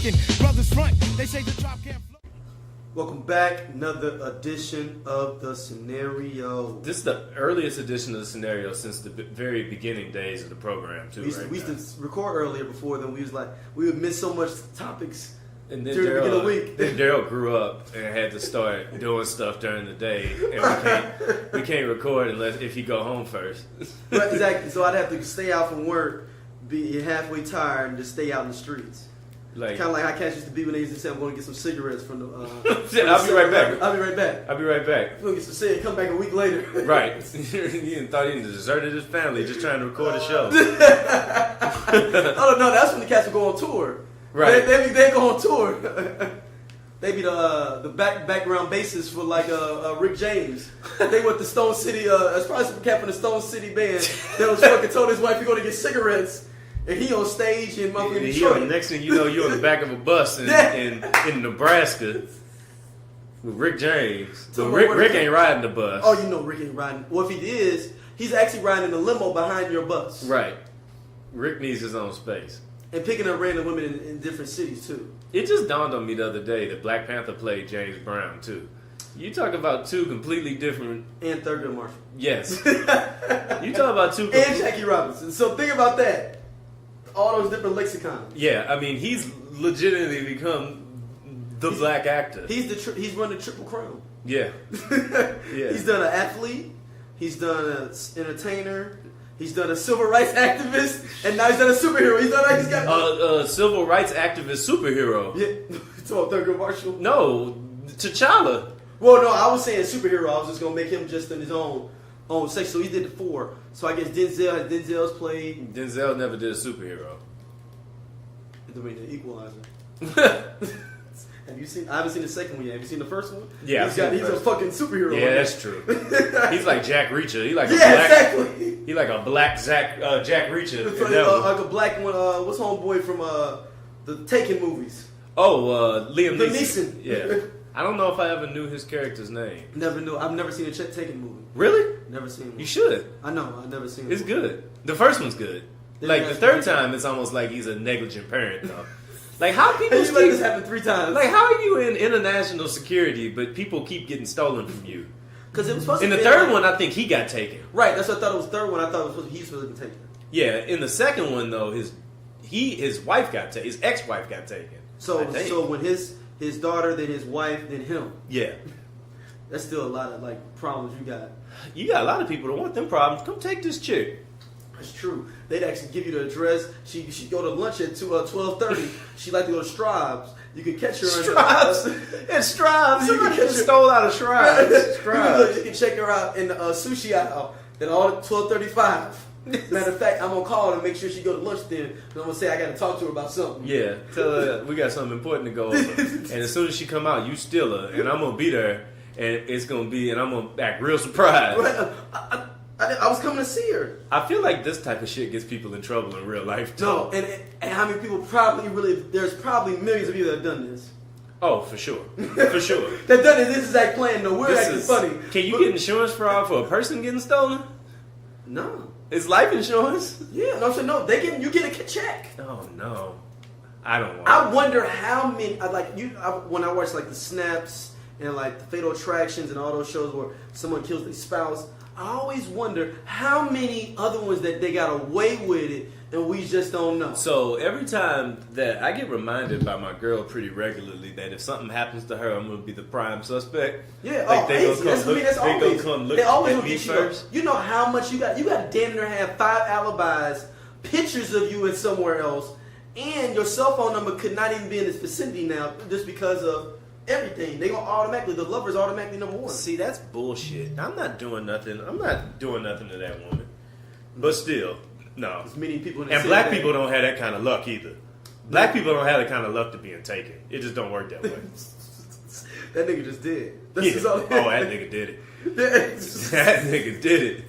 making brothers front. They say the drop can't flow. Welcome back, another edition of The Scenario. This is the earliest edition of The Scenario since the very beginning days of the program, too. We used to record earlier before then. We would miss so much topics and then during the beginning of the week. Then Daryl grew up and had to start doing stuff during the day, and we can't record unless if he go home first. Right, exactly. So I'd have to stay out from work, be halfway tired, and just stay out in the streets. Like, kind of like how cats used to be when they used to say, I'm going to get some cigarettes from the... I'll be right back. I'll be right back. I'll be right back. I'm going to get some cigarettes, come back a week later. Right. You thought he deserted his family just trying to record a show. Oh, no, that's when the cats would go on tour. Right. They go on tour. They be the background bassist for like Rick James. They went to Stone City. That's probably some cat from the Stone City band that was fucking told his wife he's going to get cigarettes. And he on stage in Detroit. Next thing you know, you're on the back of a bus in Nebraska with Rick James. So Rick ain't riding the bus. Oh, you know Rick ain't riding. Well, if he is, he's actually riding in the limo behind your bus. Right. Rick needs his own space. And picking up random women in different cities, too. It just dawned on me the other day that Black Panther played James Brown, too. You talk about two completely different... And Thurgood Marshall. Yes. You talk about two... And Jackie Robinson. So think about that. All those different lexicons. Yeah, I mean, he's legitimately become the black actor. He's run the Triple Crown. Yeah. Yeah. He's done an athlete. He's done an entertainer. He's done a civil rights activist, and now he's done a superhero. He's got a civil rights activist superhero. Yeah, so Thurgood Marshall. No, T'Challa. Well, no, I was saying superhero. I was just gonna make him just in his own section. So he did the 4. So I guess Denzel's played. Denzel never did a superhero. I mean, the Equalizer. Have you seen? I haven't seen the second one yet. Have you seen the first one? Yeah, he's a fucking superhero. Yeah, that's true. He's like Jack Reacher. Exactly. He like a black Jack Reacher. Like a black one. What's homeboy from the Taken movies? Oh, Liam Neeson. Yeah. I don't know if I ever knew his character's name. Never knew. I've never seen a Taken movie. Really? Never seen one. You should. I know. I've never seen it. It's good. The first one's good. Like the third time, it's almost like he's a negligent parent, though. Like how people let this happen 3 times. Like how are you in international security, but people keep getting stolen from you? Because it was supposed in to the third one, I think he got taken. Right. That's what I thought it was. Third one, I thought he was supposed to be taken. Yeah. In the second one, though, his wife got taken. His ex-wife got taken. So when his daughter, then his wife, then him. Yeah. That's still a lot of like problems you got. You got a lot of people that want them problems. Come take this chick. That's true. They'd actually give you the address. She go to lunch at 12:30. She like to go to Strives. You can catch her. Strives. At Strives. Somebody just stole out of Strives. Strives. You can check her out in the sushi aisle at all 12:35. Matter of fact, I'm gonna call her and make sure she go to lunch then. And I'm gonna say I gotta talk to her about something. Yeah. Tell her we got something important to go over. And as soon as she come out, you steal her, and I'm gonna be there, and I'm gonna act real surprised. Right. I was coming to see her. I feel like this type of shit gets people in trouble in real life, too. No, and how many people there's probably millions of people that have done this. Oh, for sure. For sure. They've done this exact plan, though. We're acting funny. Can you get insurance fraud for a person getting stolen? No. It's life insurance? Yeah, no, so no, you get a check. Oh, no. I don't want I wonder how many, when I watch like the Snaps and like the Fatal Attractions and all those shows where someone kills their spouse, I always wonder how many other ones that they got away with it and we just don't know. So every time that I get reminded by my girl pretty regularly that if something happens to her, I'm going to be the prime suspect. Yeah, like they gonna come look at me first. You know how much you got. You got to damn near have 5 alibis, pictures of you in somewhere else, and your cell phone number could not even be in this vicinity now just because of everything. They gonna the lover's automatically number 1. See, that's bullshit. I'm not doing nothing to that woman. But still, no. There's many people in the and black people don't have that kind of luck either. Black people don't have that kind of luck to being taken. It just don't work that way. That nigga just did. That nigga did it. That nigga did it.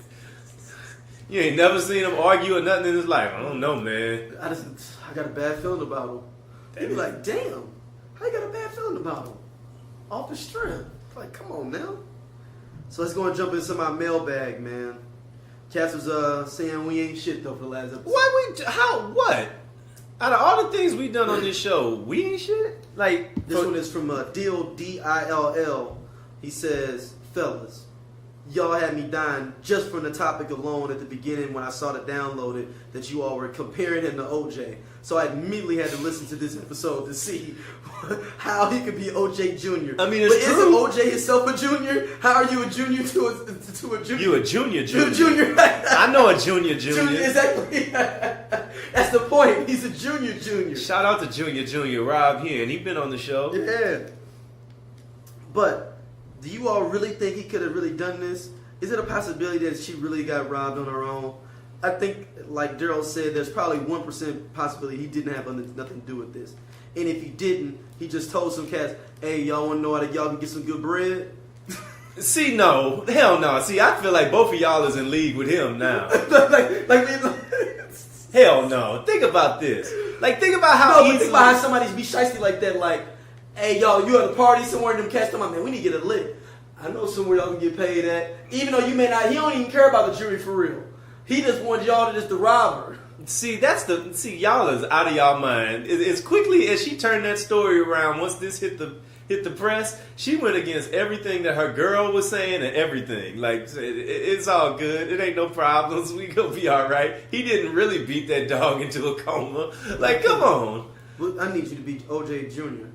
You ain't never seen him argue or nothing in his life. I don't know, man. I got a bad feeling about him. He be like, damn, how you got a bad feeling about him? Off the strength. Like, come on now. So let's go and jump into my mailbag, man. Cass was saying we ain't shit though for the last episode. What? Out of all the things we've done on this show, we ain't shit. Like This one is from Dill, D-I-L-L. He says, fellas, y'all had me dying just from the topic alone at the beginning when I saw it downloaded that you all were comparing him to OJ. So I immediately had to listen to this episode to see how he could be OJ Jr. I mean, it's but true. isn't OJ himself a junior? How are you a junior to a junior? You a junior. Junior. I know a junior. Exactly. That's the point. He's a junior. Shout out to Junior Rob here, and he been on the show. Yeah. But do you all really think he could have really done this? Is it a possibility that she really got robbed on her own? I think, like Daryl said, there's probably 1% possibility he didn't have nothing to do with this. And if he didn't, he just told some cats, hey, y'all want to know how y'all can get some good bread? See, no. Hell no. See, I feel like both of y'all is in league with him now. Hell no. Think about this. Like, think about how easily... think about how somebody's be shiesty like that, like, hey, y'all, you at a party somewhere and them cats come out, man, we need to get a lick. I know somewhere y'all can get paid at. Even though you may not, he don't even care about the jury for real. He just wants y'all to just to rob her. See, y'all is out of y'all mind. As quickly as she turned that story around, once this hit the press, she went against everything that her girl was saying and everything. Like, it's all good. It ain't no problems. We gonna be all right. He didn't really beat that dog into a coma. Like, come on. Well, I need you to be OJ Jr.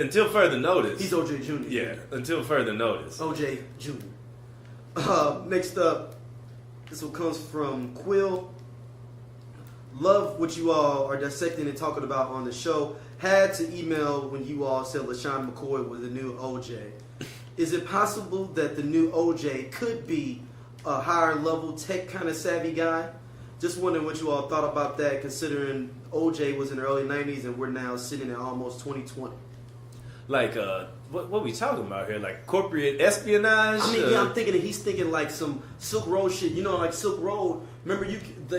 Until further notice. He's OJ Jr. Yeah, until further notice. OJ Jr. Next up, this one comes from Quill. Love what you all are dissecting and talking about on the show. Had to email when you all said LaShawn McCoy was the new OJ. Is it possible that the new OJ could be a higher level tech kind of savvy guy? Just wondering what you all thought about that, considering OJ was in the early 90s and we're now sitting at almost 2020. Like, what we talking about here? Like corporate espionage? I mean, yeah, I'm thinking that he's thinking like some Silk Road shit. You know, like Silk Road. Remember, you could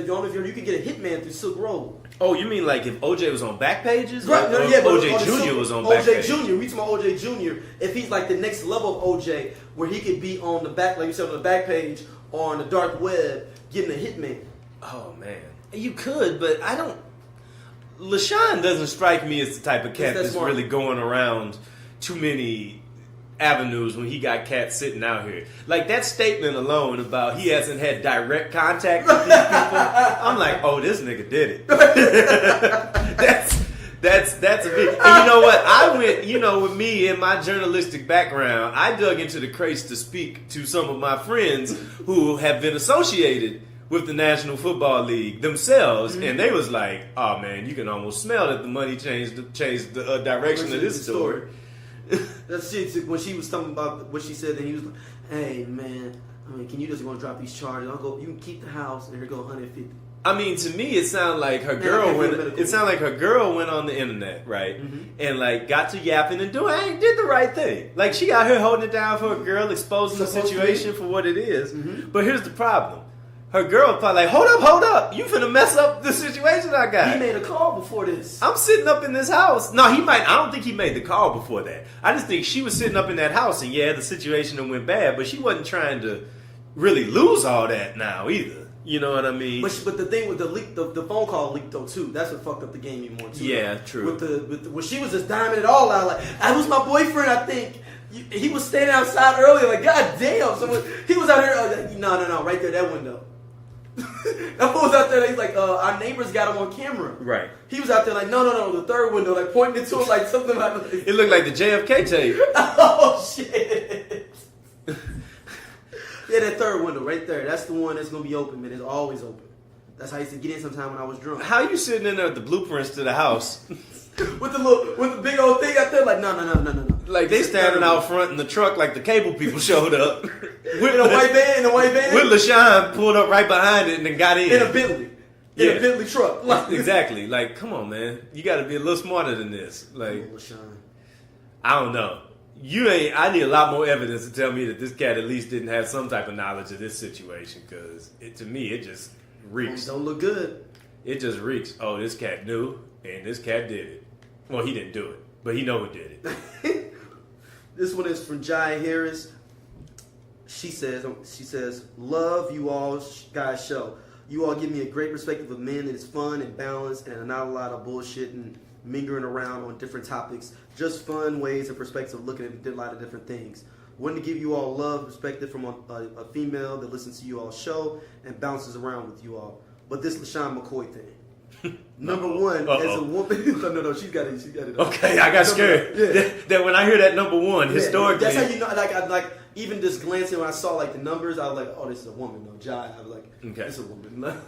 get a hitman through Silk Road. Oh, you mean like if OJ was on back pages? Right, Or yeah, but OJ Jr. was on back pages? OJ Jr. We talking about OJ Jr. If he's like the next level of OJ, where he could be on the back, like you said, on the back page, or on the dark web, getting a hitman. Oh, man. You could, but I don't... LaShawn doesn't strike me as the type of cat that's really going around too many avenues when he got cats sitting out here. Like, that statement alone about he hasn't had direct contact with these people, I'm like, oh, this nigga did it. That's a big... And you know what? I went, with me and my journalistic background, I dug into the crates to speak to some of my friends who have been associated with the National Football League themselves, and they was like, oh man, you can almost smell that the money changed the direction of this story. That's it. When she was talking about what she said, then he was like, hey man, I mean, can you just go and drop these charges? You can keep the house, and here go 150. I mean, to me, it sounded like her girl went on the internet, right? Mm-hmm. And like got to yapping and did the right thing. Like she out here holding it down for a girl, exposing the situation for what it is. Mm-hmm. But here's the problem. Her girl probably like, hold up. You finna mess up the situation I got. He made a call before this. I'm sitting up in this house. No, I don't think he made the call before that. I just think she was sitting up in that house and yeah, the situation that went bad, but she wasn't trying to really lose all that now either. You know what I mean? But the thing with the leak, the phone call leaked though too. That's what fucked up the game even more too. Yeah, true. When she was just diming it all out, like, I was my boyfriend, I think. He was standing outside earlier, like, god damn. He was out here, no, right there, that window. That fool was out there, he's like, our neighbors got him on camera. Right. He was out there like, no, the third window, like pointing it to him like something like it looked like the JFK tape. Oh shit. Yeah, that third window right there. That's the one that's gonna be open, man. It's always open. That's how I used to get in sometime when I was drunk. How you sitting in there with the blueprints to the house? with the big old thing out there, like no. Like they standing out front in the truck like the cable people showed up. With a white van. With LaShawn pulled up right behind it and then got in. In a Bentley. In a Bentley truck. Exactly. Like, come on, man. You gotta be a little smarter than this. Like, I don't know. I need a lot more evidence to tell me that this cat at least didn't have some type of knowledge of this situation, because to me it just reeks. Don't look good. It just reeks. Oh, this cat knew, and this cat did it. Well, he didn't do it, but he know who did it. This one is from Jai Harris. She says, love you all guys show. You all give me a great perspective of men. It's fun and balanced and not a lot of bullshit and mingering around on different topics. Just fun ways and perspectives of looking at a lot of different things. Wanted to give you all love, perspective from a female that listens to you all show and bounces around with you all. But this LaShawn McCoy thing. Number one, as a woman, no, she got it. Okay, I got scared. Yeah. That when I hear that number one, historically, that's how you know. Like even just glancing when I saw like the numbers, I was like, oh, this is a woman. No, Jai. I was like, okay, it's a woman.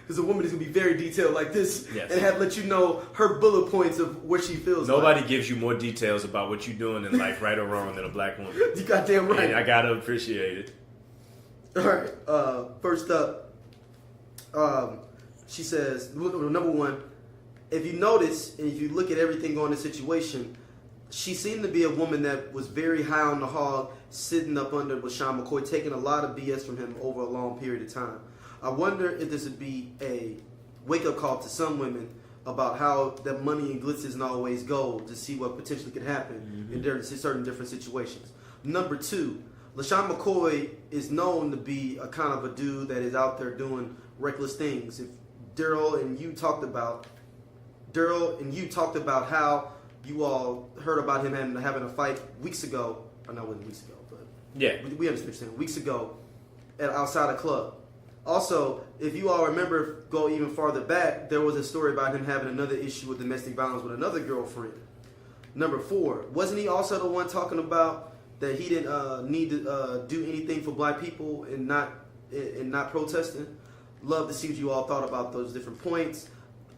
Because a woman is gonna be very detailed like this, yes, and have let you know her bullet points of what she feels. Nobody like. gives you more details about what you're doing in life, right or wrong, than a black woman. You goddamn right. And I gotta appreciate it. All right. First up, she says, number one, if you notice and if you look at everything on the situation, she seemed to be a woman that was very high on the hog, sitting up under LaShawn McCoy, taking a lot of BS from him over a long period of time. I wonder if this would be a wake-up call to some women about how that money and glitz isn't always gold, to see what potentially could happen in certain different situations. Number two, LaShawn McCoy is known to be a kind of a dude that is out there doing reckless things. If Daryl and you talked about how you all heard about him having a fight weeks ago. I know it wasn't weeks ago, but yeah, we understand. Weeks ago, outside a club. Also, if you all remember, go even farther back, there was a story about him having another issue with domestic violence with another girlfriend. Number four, wasn't he also the one talking about that he didn't need to do anything for black people and not protesting? Love to see what you all thought about those different points.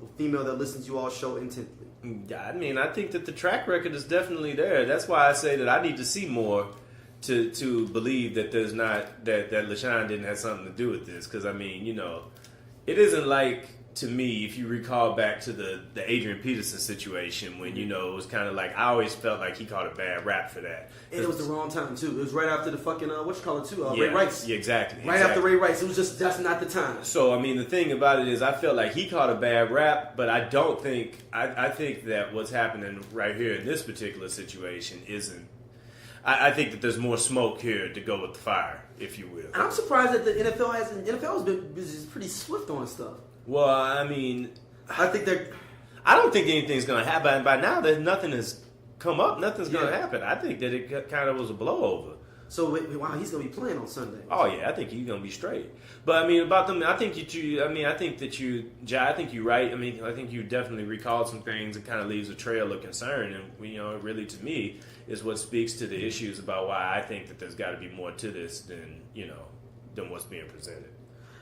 A female that listens to you all show intently. Yeah, I mean, I think that the track record is definitely there. That's why I say that I need to see more to believe that there's not that LaShawn didn't have something to do with this. Because I mean, you know, it isn't like, to me, if you recall back to the Adrian Peterson situation, when, you know, it was kind of like, I always felt like he caught a bad rap for that. And it was the wrong time too. It was right after the fucking yeah, Ray Rice. Yeah, exactly. Right after Ray Rice. It was just that's not the time. So I mean, the thing about it is, I felt like he caught a bad rap, but I don't think I think that what's happening right here in this particular situation isn't. I think that there's more smoke here to go with the fire, if you will. And I'm surprised that the NFL has been pretty swift on stuff. Well, I mean, I think they're. I don't think anything's going to happen. By now, that nothing has come up. Nothing's going to happen. I think that it kind of was a blowover. So wow, he's going to be playing on Sunday. Oh yeah, I think he's going to be straight. But I mean, about them, I think you're right. I mean, I think you definitely recalled some things and kind of leaves a trail of concern. And you know, really to me is what speaks to the issues about why I think that there's got to be more to this than what's being presented.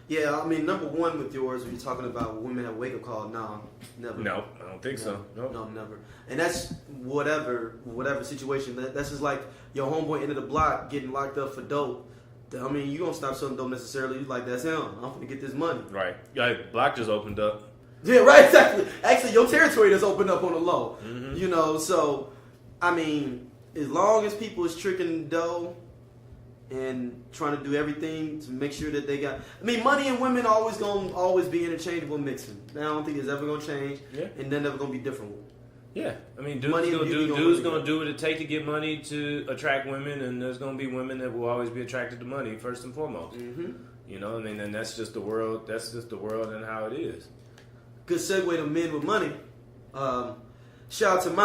Yeah, I mean, number one with yours, when you're talking about women have wake up call, no, never. No, I don't think so. No, never. And that's whatever situation. That's just like your homeboy end of the block getting locked up for dope. I mean, you don't stop selling dope necessarily. You like, that's him. I'm gonna get this money. Right. Yeah, block just opened up. Yeah, right. Exactly. Actually, your territory just opened up on the low. Mm-hmm. You know, so I mean, as long as people is tricking dough and trying to do everything to make sure that they got. I mean, money and women always be interchangeable mixing. I don't think it's ever gonna change. Yeah. And they're never gonna be different. Yeah, I mean, dudes gonna do what it take to get money to attract women, and there's gonna be women that will always be attracted to money first and foremost. Mm-hmm. You know, I mean, and that's just the world. That's just the world and how it is. Good segue to men with money. Shout out to my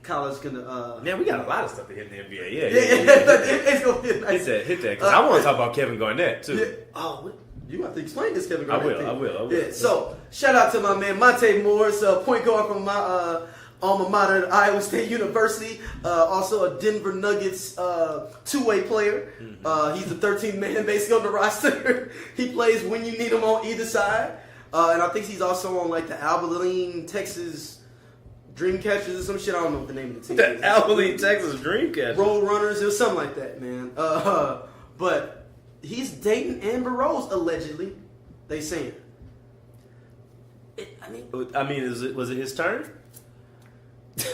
college gonna. Man, we got a lot of stuff to hit in the NBA. Yeah. It's gonna be nice. Hit that, because I want to talk about Kevin Garnett too. Yeah. Oh, you have to explain this, Kevin Garnett. I will. Yeah. So shout out to my man Monte Morris, point guard from my alma mater, Iowa State University. Also a Denver Nuggets two-way player. Mm-hmm. He's the 13th man basically on the roster. He plays when you need him on either side. And I think he's also on like the Abilene, Texas Dreamcatchers or some shit. I don't know what the name of the team is. The Abilene, Texas Dreamcatchers. Roll Runners. It was something like that, man. But he's dating Amber Rose, allegedly. They saying. I mean, was it his turn?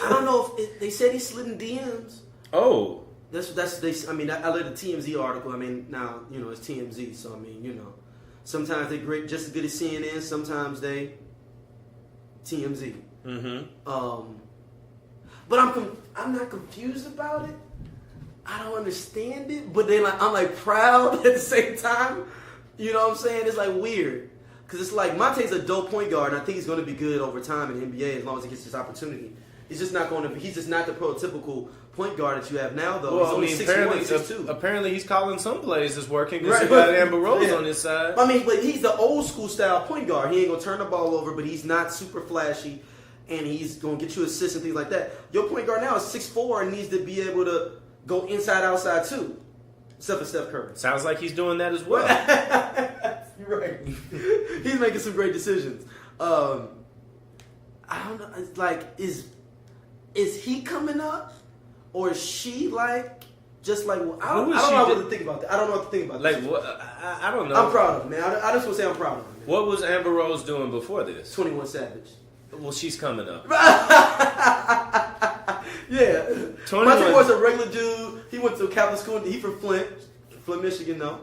I don't know if they said he slid in DMs. Oh. I read the TMZ article. I mean, now, it's TMZ, so I mean, sometimes they're great, just as good as CNN. Sometimes they TMZ. Mm-hmm. But I'm not confused about it. I don't understand it, but then I'm like proud at the same time You know what I'm saying? It's like weird. Because it's like Monte's a dope point guard, and I think he's going to be good over time in the NBA as long as he gets this opportunity. He's just not going to be. He's just not the prototypical point guard that you have now, though. Well, he's only 6'1", 6'2". Apparently he's calling some plays that's working because Right, he got but- Amber Rose yeah. on his side. I mean, but he's the old school style point guard. He ain't gonna turn the ball over, but he's not super flashy, and he's gonna get you assists and things like that. Your point guard now is 6'4" and needs to be able to go inside, outside too, except for Steph Curry. Sounds like he's doing that as well. You're right. He's making some great decisions. I don't know. It's like, is he coming up, or is she like just like? Well, I don't know what to think about that. I don't know what to think about. Like that. what? I don't know. I'm proud of him, man. I just want to say I'm proud of him. Man. What was Amber Rose doing before this? 21 Savage. Well, she's coming up. Yeah. 21. Monte was a regular dude. He went to Catholic school. He from Flint, Michigan, though.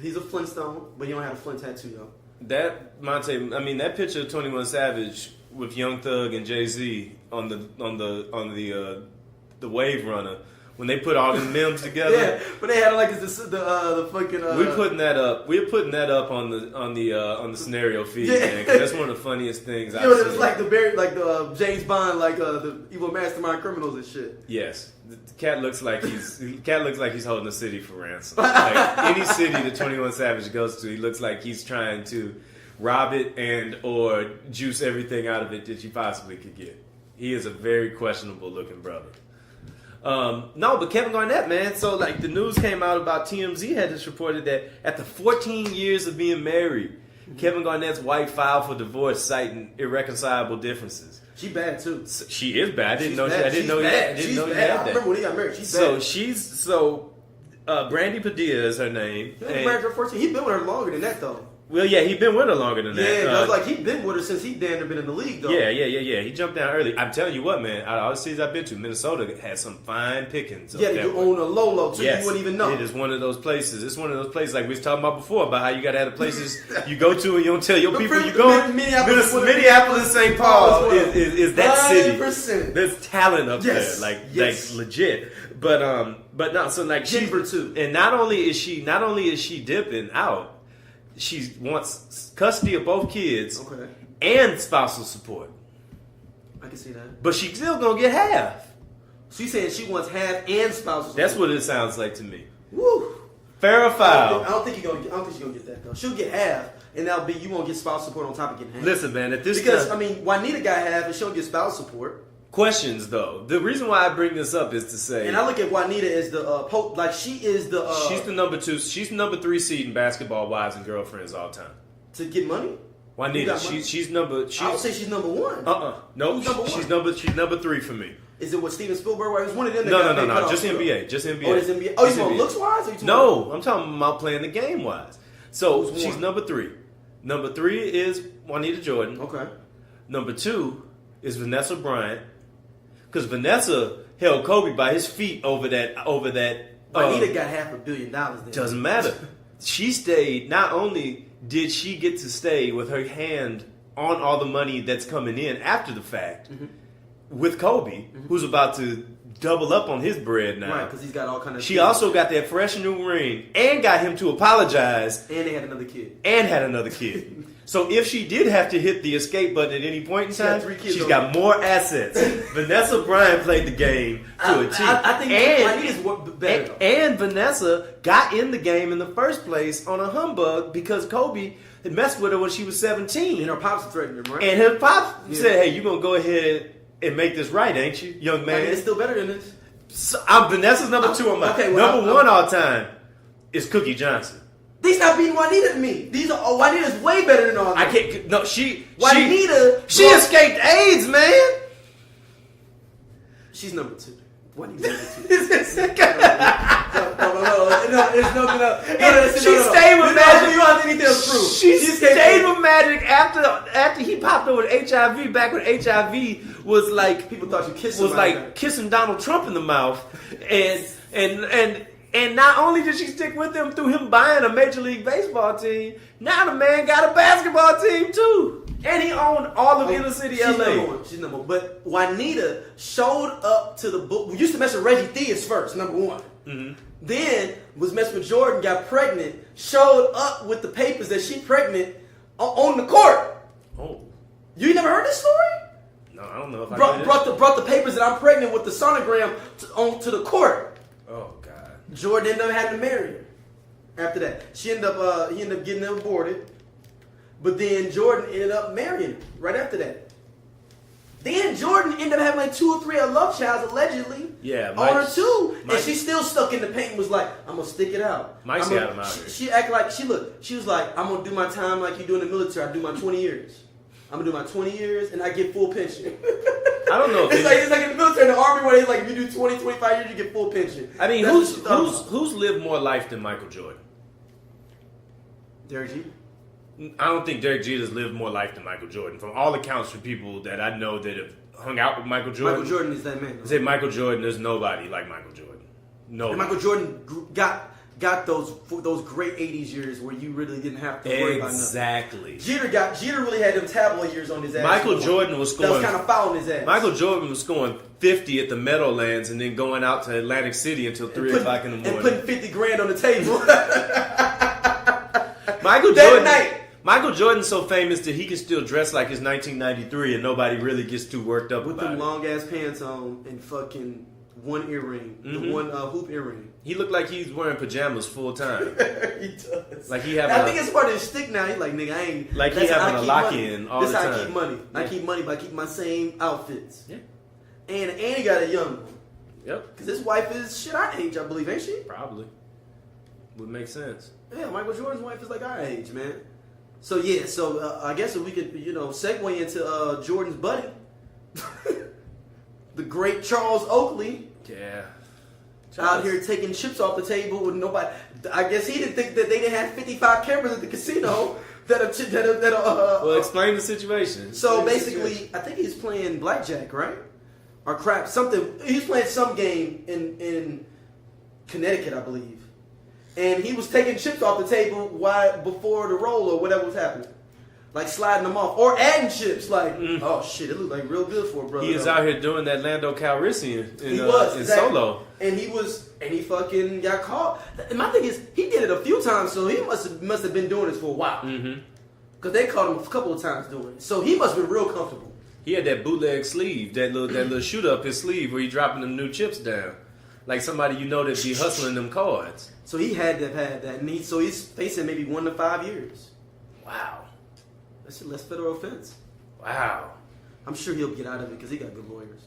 He's a Flintstone, but he don't have a Flint tattoo, though. That Monte, I mean, that picture of 21 Savage with Young Thug and Jay-Z on the Wave Runner when they put all them memes together. Yeah, but they had like the fucking. We're putting that up. We're putting that up on the scenario feed, man. 'Cause that's one of the funniest things I've seen. It's like the James Bond, like the evil mastermind criminals and shit. Yes, the cat looks like he's holding a city for ransom. Like any city that 21 Savage goes to, he looks like he's trying to rob it and or juice everything out of it that you possibly could get. He is a very questionable looking brother. No, but Kevin Garnett, man. So like the news came out about TMZ had just reported that after 14 years of being married, Kevin Garnett's wife filed for divorce, citing irreconcilable differences. She bad too. So she is bad. I didn't know bad. he She's had bad. I that. remember when he got married. She's bad. Brandy Padilla is her name. He was married for 14. He been with her longer than that though. Well, yeah, he's been with her longer than that. Yeah, like he been with her since he damn near been in the league though. Yeah. He jumped down early. I'm telling you what, man. Out of all the cities I've been to, Minnesota had some fine pickings. Yeah, you own a low too. Yes, you wouldn't even know. It is one of those places. It's one of those places like we was talking about before about how you got to have the places you go to and you don't tell your people you go. Minneapolis, St. Paul is that city. 100%. There's talent up there, like Yes. legit. But no, so like Denver too. And not only is she dipping out, she wants custody of both kids and spousal support. I can see that. But she's still gonna get half. So you saying she wants half and spousal support? That's what it sounds like to me. Woo. Fair or foul? I don't think she's gonna get that though. She'll get half, and that'll be you won't get spousal support on top of getting half. Listen, man, at this because time, I mean, Juanita got half, and she don't get spousal support. Questions though. The reason why I bring this up is to say, and I look at Juanita as the like she is the she's the number 2. She's the number 3 seed in basketball wives and girlfriends all time. to get money. Juanita, she's number. I would say she's number 1. No, Who's number 1? She's number 3 for me. Is it what Steven Spielberg? It was one of them. No. Just NBA. Just NBA. Oh, it's NBA. Oh, you talking looks wise? Or you No, I'm talking about playing the game wise. So Who's she's one? number 3. Number 3 is Juanita Jordan. Okay. Number 2 is Vanessa Bryant, because Vanessa held Kobe by his feet over that. Juanita got $500 million. Then. Doesn't matter. She stayed. Not only did she get to stay with her hand on all the money that's coming in after the fact with Kobe, who's about to double up on his bread now. Right, because he's got all kind of. She also got that fresh new ring and got him to apologize. And they had another kid. So if she did have to hit the escape button at any point in time, she's on got more assets. Vanessa Bryant played the game to a T. I think Juanita's better. And Vanessa got in the game in the first place on a humbug because Kobe had messed with her when she was 17. And her pops threatened him, right? And her pops said, "Hey, you're going to go ahead and make this right, ain't you, young man?" It's still better than this. So, Vanessa's number 2 on my number 1 all time is Cookie Johnson. These not beating Juanita to me. Juanita's way better than all of them. I can't. No, she escaped AIDS, man. She's number 2. Juanita's number 2. No. She stayed with Magic. You don't have anything else to prove. She stayed with Magic after he popped up with HIV. Back when HIV was like people thought you kissed him. Was like kissing Donald Trump in the mouth, and not only did she stick with him through him buying a Major League Baseball team, now the man got a basketball team too. And he owned all of inner city LA. She's number 1. But Juanita showed up to the book. We used to mess with Reggie Theus first, number 1. Then was messing with Jordan, got pregnant, showed up with the papers that she pregnant on the court. Oh. You never heard this story? No, I don't know if I brought the papers that I'm pregnant with the sonogram to the court. Oh, God. Jordan ended up having to marry her. After that, he ended up getting aborted. But then Jordan ended up marrying her right after that. Then Jordan ended up having like 2 or 3 love child allegedly. Yeah, on her too, and she's still stuck in the paint. And was like, I'm gonna stick it out. Mike's got him out here. She acted like she was like, I'm gonna do my time like you do in the military. I do my 20 years. I'm gonna do my 20 years and I get full pension. I don't know. It's like in the military, in the army, where they like, if you do 20, 25 years, you get full pension. I mean, who's lived more life than Michael Jordan? Derek Jeter. I don't think Derek Jeter's lived more life than Michael Jordan. From all accounts from people that I know that have hung out with Michael Jordan. Michael Jordan is that man. I say Michael Jordan, there's nobody like Michael Jordan. No. And Michael Jordan got those great 80s years where you really didn't have to worry about nothing. Exactly. Jeter really had them tabloid years on his ass. Michael Jordan was scoring. That was kind of fouling his ass. Michael Jordan was scoring 50 at the Meadowlands and then going out to Atlantic City until 3 o'clock in the morning. And putting 50 grand on the table. Michael Jordan's so famous that he can still dress like it's 1993 and nobody really gets too worked up with about it. With them long ass pants on and fucking one earring, the one hoop earring. He looked like he's wearing pajamas full time. He does. Like he I think it's part of his stick now. He's like, nigga, I ain't. Like he having a lock in all the time. That's how I keep money. Yeah. I keep money by keeping my same outfits. Yeah. And he got a young one. Yep. Because his wife is shit our age, I believe, ain't she? Probably. Would make sense. Yeah, Michael Jordan's wife is like our age, man. So yeah, I guess if we could, segue into Jordan's buddy, the great Charles Oakley. Yeah. Out here taking chips off the table with nobody. I guess he didn't think that they didn't have 55 cameras at the casino Well, explain the situation. So basically, I think he's playing blackjack, right? Or crap, something. He's playing some game in Connecticut, I believe. And he was taking chips off the table before the roll or whatever was happening. Like sliding them off. Or adding chips. Like, oh shit, it looked like real good for a brother. He is out here doing that Lando Calrissian in exactly. Solo. And he fucking got caught. And my thing is, he did it a few times, so he must have been doing this for a while. Because they caught him a couple of times doing it. So he must have been real comfortable. He had that bootleg sleeve, that little shoot up his sleeve where he dropping them new chips down. Like somebody that be hustling them cards. So he had to have had that. And he's facing maybe 1 to 5 years. Wow. That's a less federal offense. Wow. I'm sure he'll get out of it because he got good lawyers.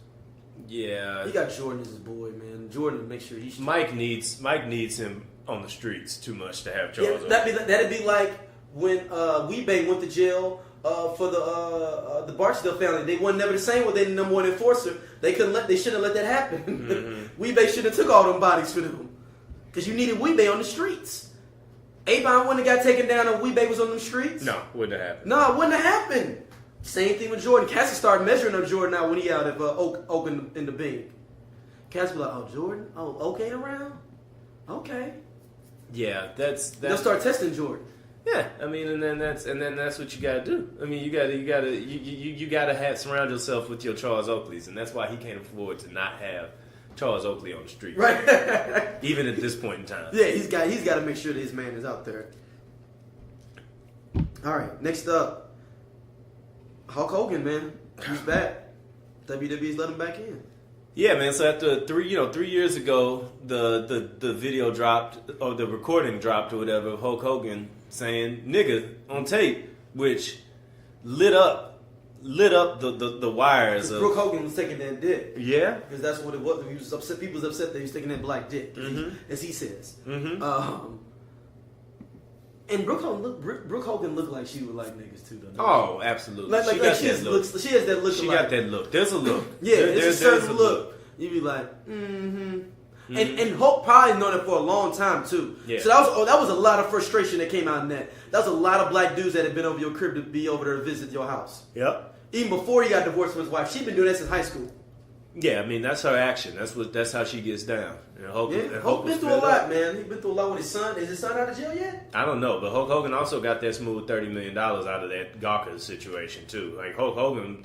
Yeah. He got Jordan as his boy, man. Jordan make sure he's... Mike needs him on the streets too much to have Charles. Yeah, that'd be like when Weebay went to jail for the Barksdale family. They weren't never the same with their number one enforcer. They shouldn't have let that happen. Weebay should have took all them bodies for them. Because you needed Weebay on the streets. Avon wouldn't have got taken down if Weebay was on the streets. No, wouldn't have happened. No, it wouldn't have happened. Same thing with Jordan. Cassie started measuring up Jordan out when he out of Oak in the Bing. Cassie be like, oh, Jordan? Oh, okay around? Okay. Yeah, that's they'll start testing Jordan. Yeah, I mean, and then that's what you gotta do. I mean, you gotta surround yourself with your Charles Oakleys, and that's why he can't afford to not have Charles Oakley on the street, right? Even at this point in time. Yeah, he's got to make sure that his man is out there. All right, next up, Hulk Hogan, man, he's back. WWE's let him back in. Yeah, man. So after 3 years ago, the video dropped or the recording dropped or whatever of Hulk Hogan saying "nigga" on tape, which lit up the wires. Brooke Hogan was taking that dick. Yeah, because that's what it was. He was upset. People was upset that he was taking that black dick, as he says. And Brooke Hogan looked like she would like niggas too, though. Oh, absolutely. She has that look. She got that look. There's a look. Yeah, there's a certain look. You'd be like, And Hulk probably known it for a long time too. Yeah. So that was a lot of frustration that came out in that. That was a lot of black dudes that had been over your crib to be over there to visit your house. Yep. Even before he got divorced from his wife, she'd been doing that since high school. Yeah, I mean that's her action. That's how she gets down. And Hulk been through a lot, man. He's been through a lot with his son. Is his son out of jail yet? I don't know, but Hulk Hogan also got that smooth $30 million out of that Gawker situation too. Like Hulk Hogan,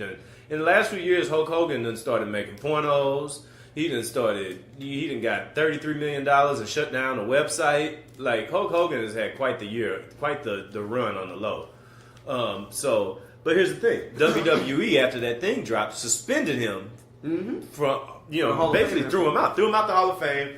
in the last few years, Hulk Hogan then started making pornos. He done got $33 million and shut down a website. Like, Hulk Hogan has had quite the year, quite the run on the low. But here's the thing. WWE, after that thing dropped, suspended him from, basically threw him out the Hall of Fame,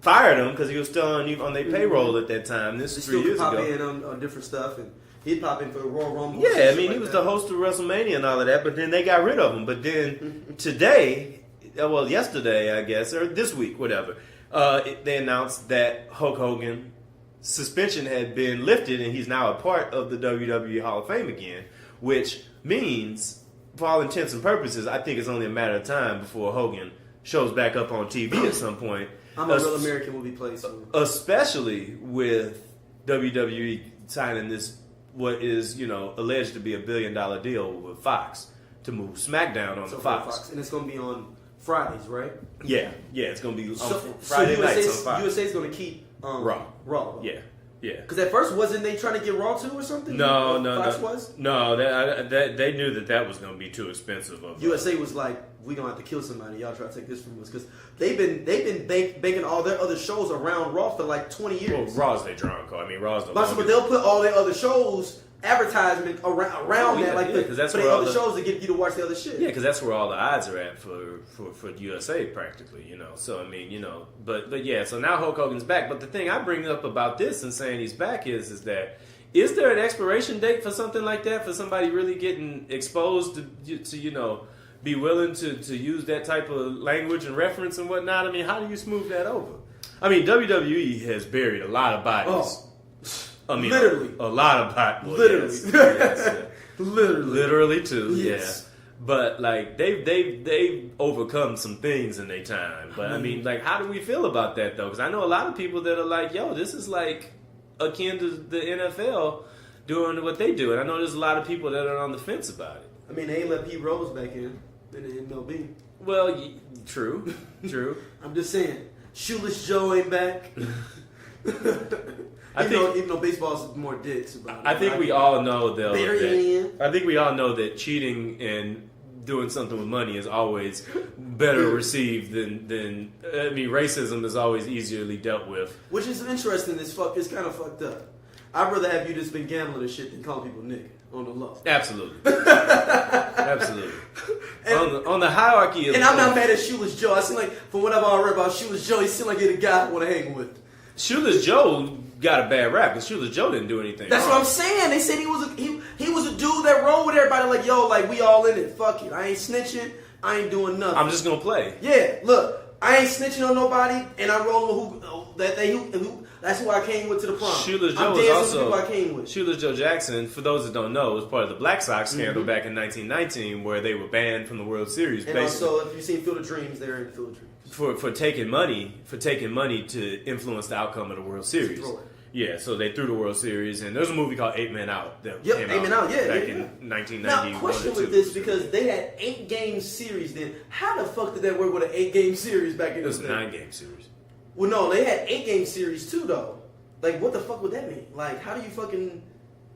fired him because he was still on their payroll at that time. This is 3 years ago. He still pop in on different stuff, and he'd pop in for the Royal Rumble. Yeah, I mean, he was the host of WrestleMania and all of that, but then they got rid of him. But then yesterday, I guess, or this week, whatever, they announced that Hulk Hogan suspension had been lifted and he's now a part of the WWE Hall of Fame again, which means, for all intents and purposes, I think it's only a matter of time before Hogan shows back up on TV at some point. I'm a real American will be played soon. Especially with WWE signing this, what is, alleged to be $1 billion deal with Fox to move SmackDown on the Fox. And it's going to be on Fridays, right? Yeah, it's going to be on Friday nights on Fox. USA's going to keep Raw. Yeah. Because at first, wasn't they trying to get Raw too or something? No. Fox was? No, they knew that was going to be too expensive. USA was like, we're going to have to kill somebody. Y'all try to take this from us. Because they've been banking all their other shows around Raw for like 20 years. Well, Raw's their drawing card. I mean, Raw's the longest. But they'll put all their other shows, advertisement around that, because that's for the other shows to get you to watch the other shit. Yeah, because that's where all the odds are at for USA practically, So I mean, but yeah. So now Hulk Hogan's back. But the thing I bring up about this and saying he's back is that is there an expiration date for something like that, for somebody really getting exposed to be willing to use that type of language and reference and whatnot? I mean, how do you smooth that over? I mean, WWE has buried a lot of bodies. Oh. I mean, literally, a lot of pot. Well, literally, yes. literally too. Yes. Yeah, but like they've overcome some things in their time. But I mean, like, how do we feel about that though? Because I know a lot of people that are like, "Yo, this is like akin to the NFL doing what they do," and I know there's a lot of people that are on the fence about it. I mean, they ain't let Pete Rose back in the MLB. Well, true. I'm just saying, Shoeless Joe ain't back. Even though baseball's more dicks about it. I think we all know though. I think we all know that cheating and doing something with money is always better received than I mean, racism is always easily dealt with. Which is interesting. It's kind of fucked up. I'd rather have you just been gambling and shit than calling people nigga on the low. Absolutely. Absolutely. On the hierarchy of... And I'm not mad at Shoeless Joe. I seem like, from what I've already read about Shoeless Joe, he seemed like he's a guy I want to hang with. Shoeless Joe got a bad rap because Shoeless Joe didn't do anything That's wrong. What I'm saying. They said he was a dude that rolled with everybody like, yo, like, we all in it. Fuck it. I ain't snitching. I ain't doing nothing. I'm just going to play. Yeah, look. I ain't snitching on nobody, and I'm rolling with who that's who I came with to the prom. Shoeless Joe was also I came with. Shoeless Joe Jackson, for those that don't know, was part of the Black Sox scandal back in 1919, where they were banned from the World Series. And basically. also, if you've seen Field of Dreams, they're in Field of Dreams for taking money to influence the outcome of the World Series. Yeah, so they threw the World Series, and there's a movie called 8 Men Out that came out back in 1990. Now, question with this, because they had 8-game series then. How the fuck did that work with an 8-game series back in the day? It was a 9-game series. Well, no, they had 8-game series too, though. Like, what the fuck would that mean? Like, how do you fucking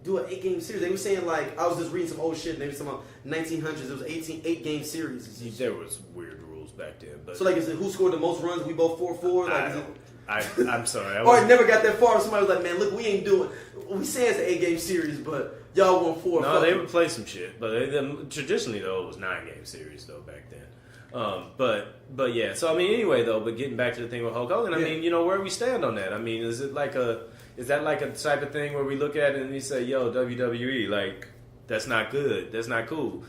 do an 8-game series? They were saying, like, I was just reading some old shit, and they were talking about 1900s. It was 8-game series. There was weird rules back then. But so, like, is it who scored the most runs? We both 4-4? Like, I'm sorry. Or it never got that far. Somebody was like, man, look, we ain't doing... We say it's an 8-game series, but y'all won 4. No, they would play some shit. But traditionally, though, it was 9-game series, though, back then. But yeah. So, I mean, anyway, though, but getting back to the thing with Hulk Hogan, I mean, where we stand on that? I mean, is that like a type of thing where we look at it and we say, yo, WWE, like, that's not good. That's not cool.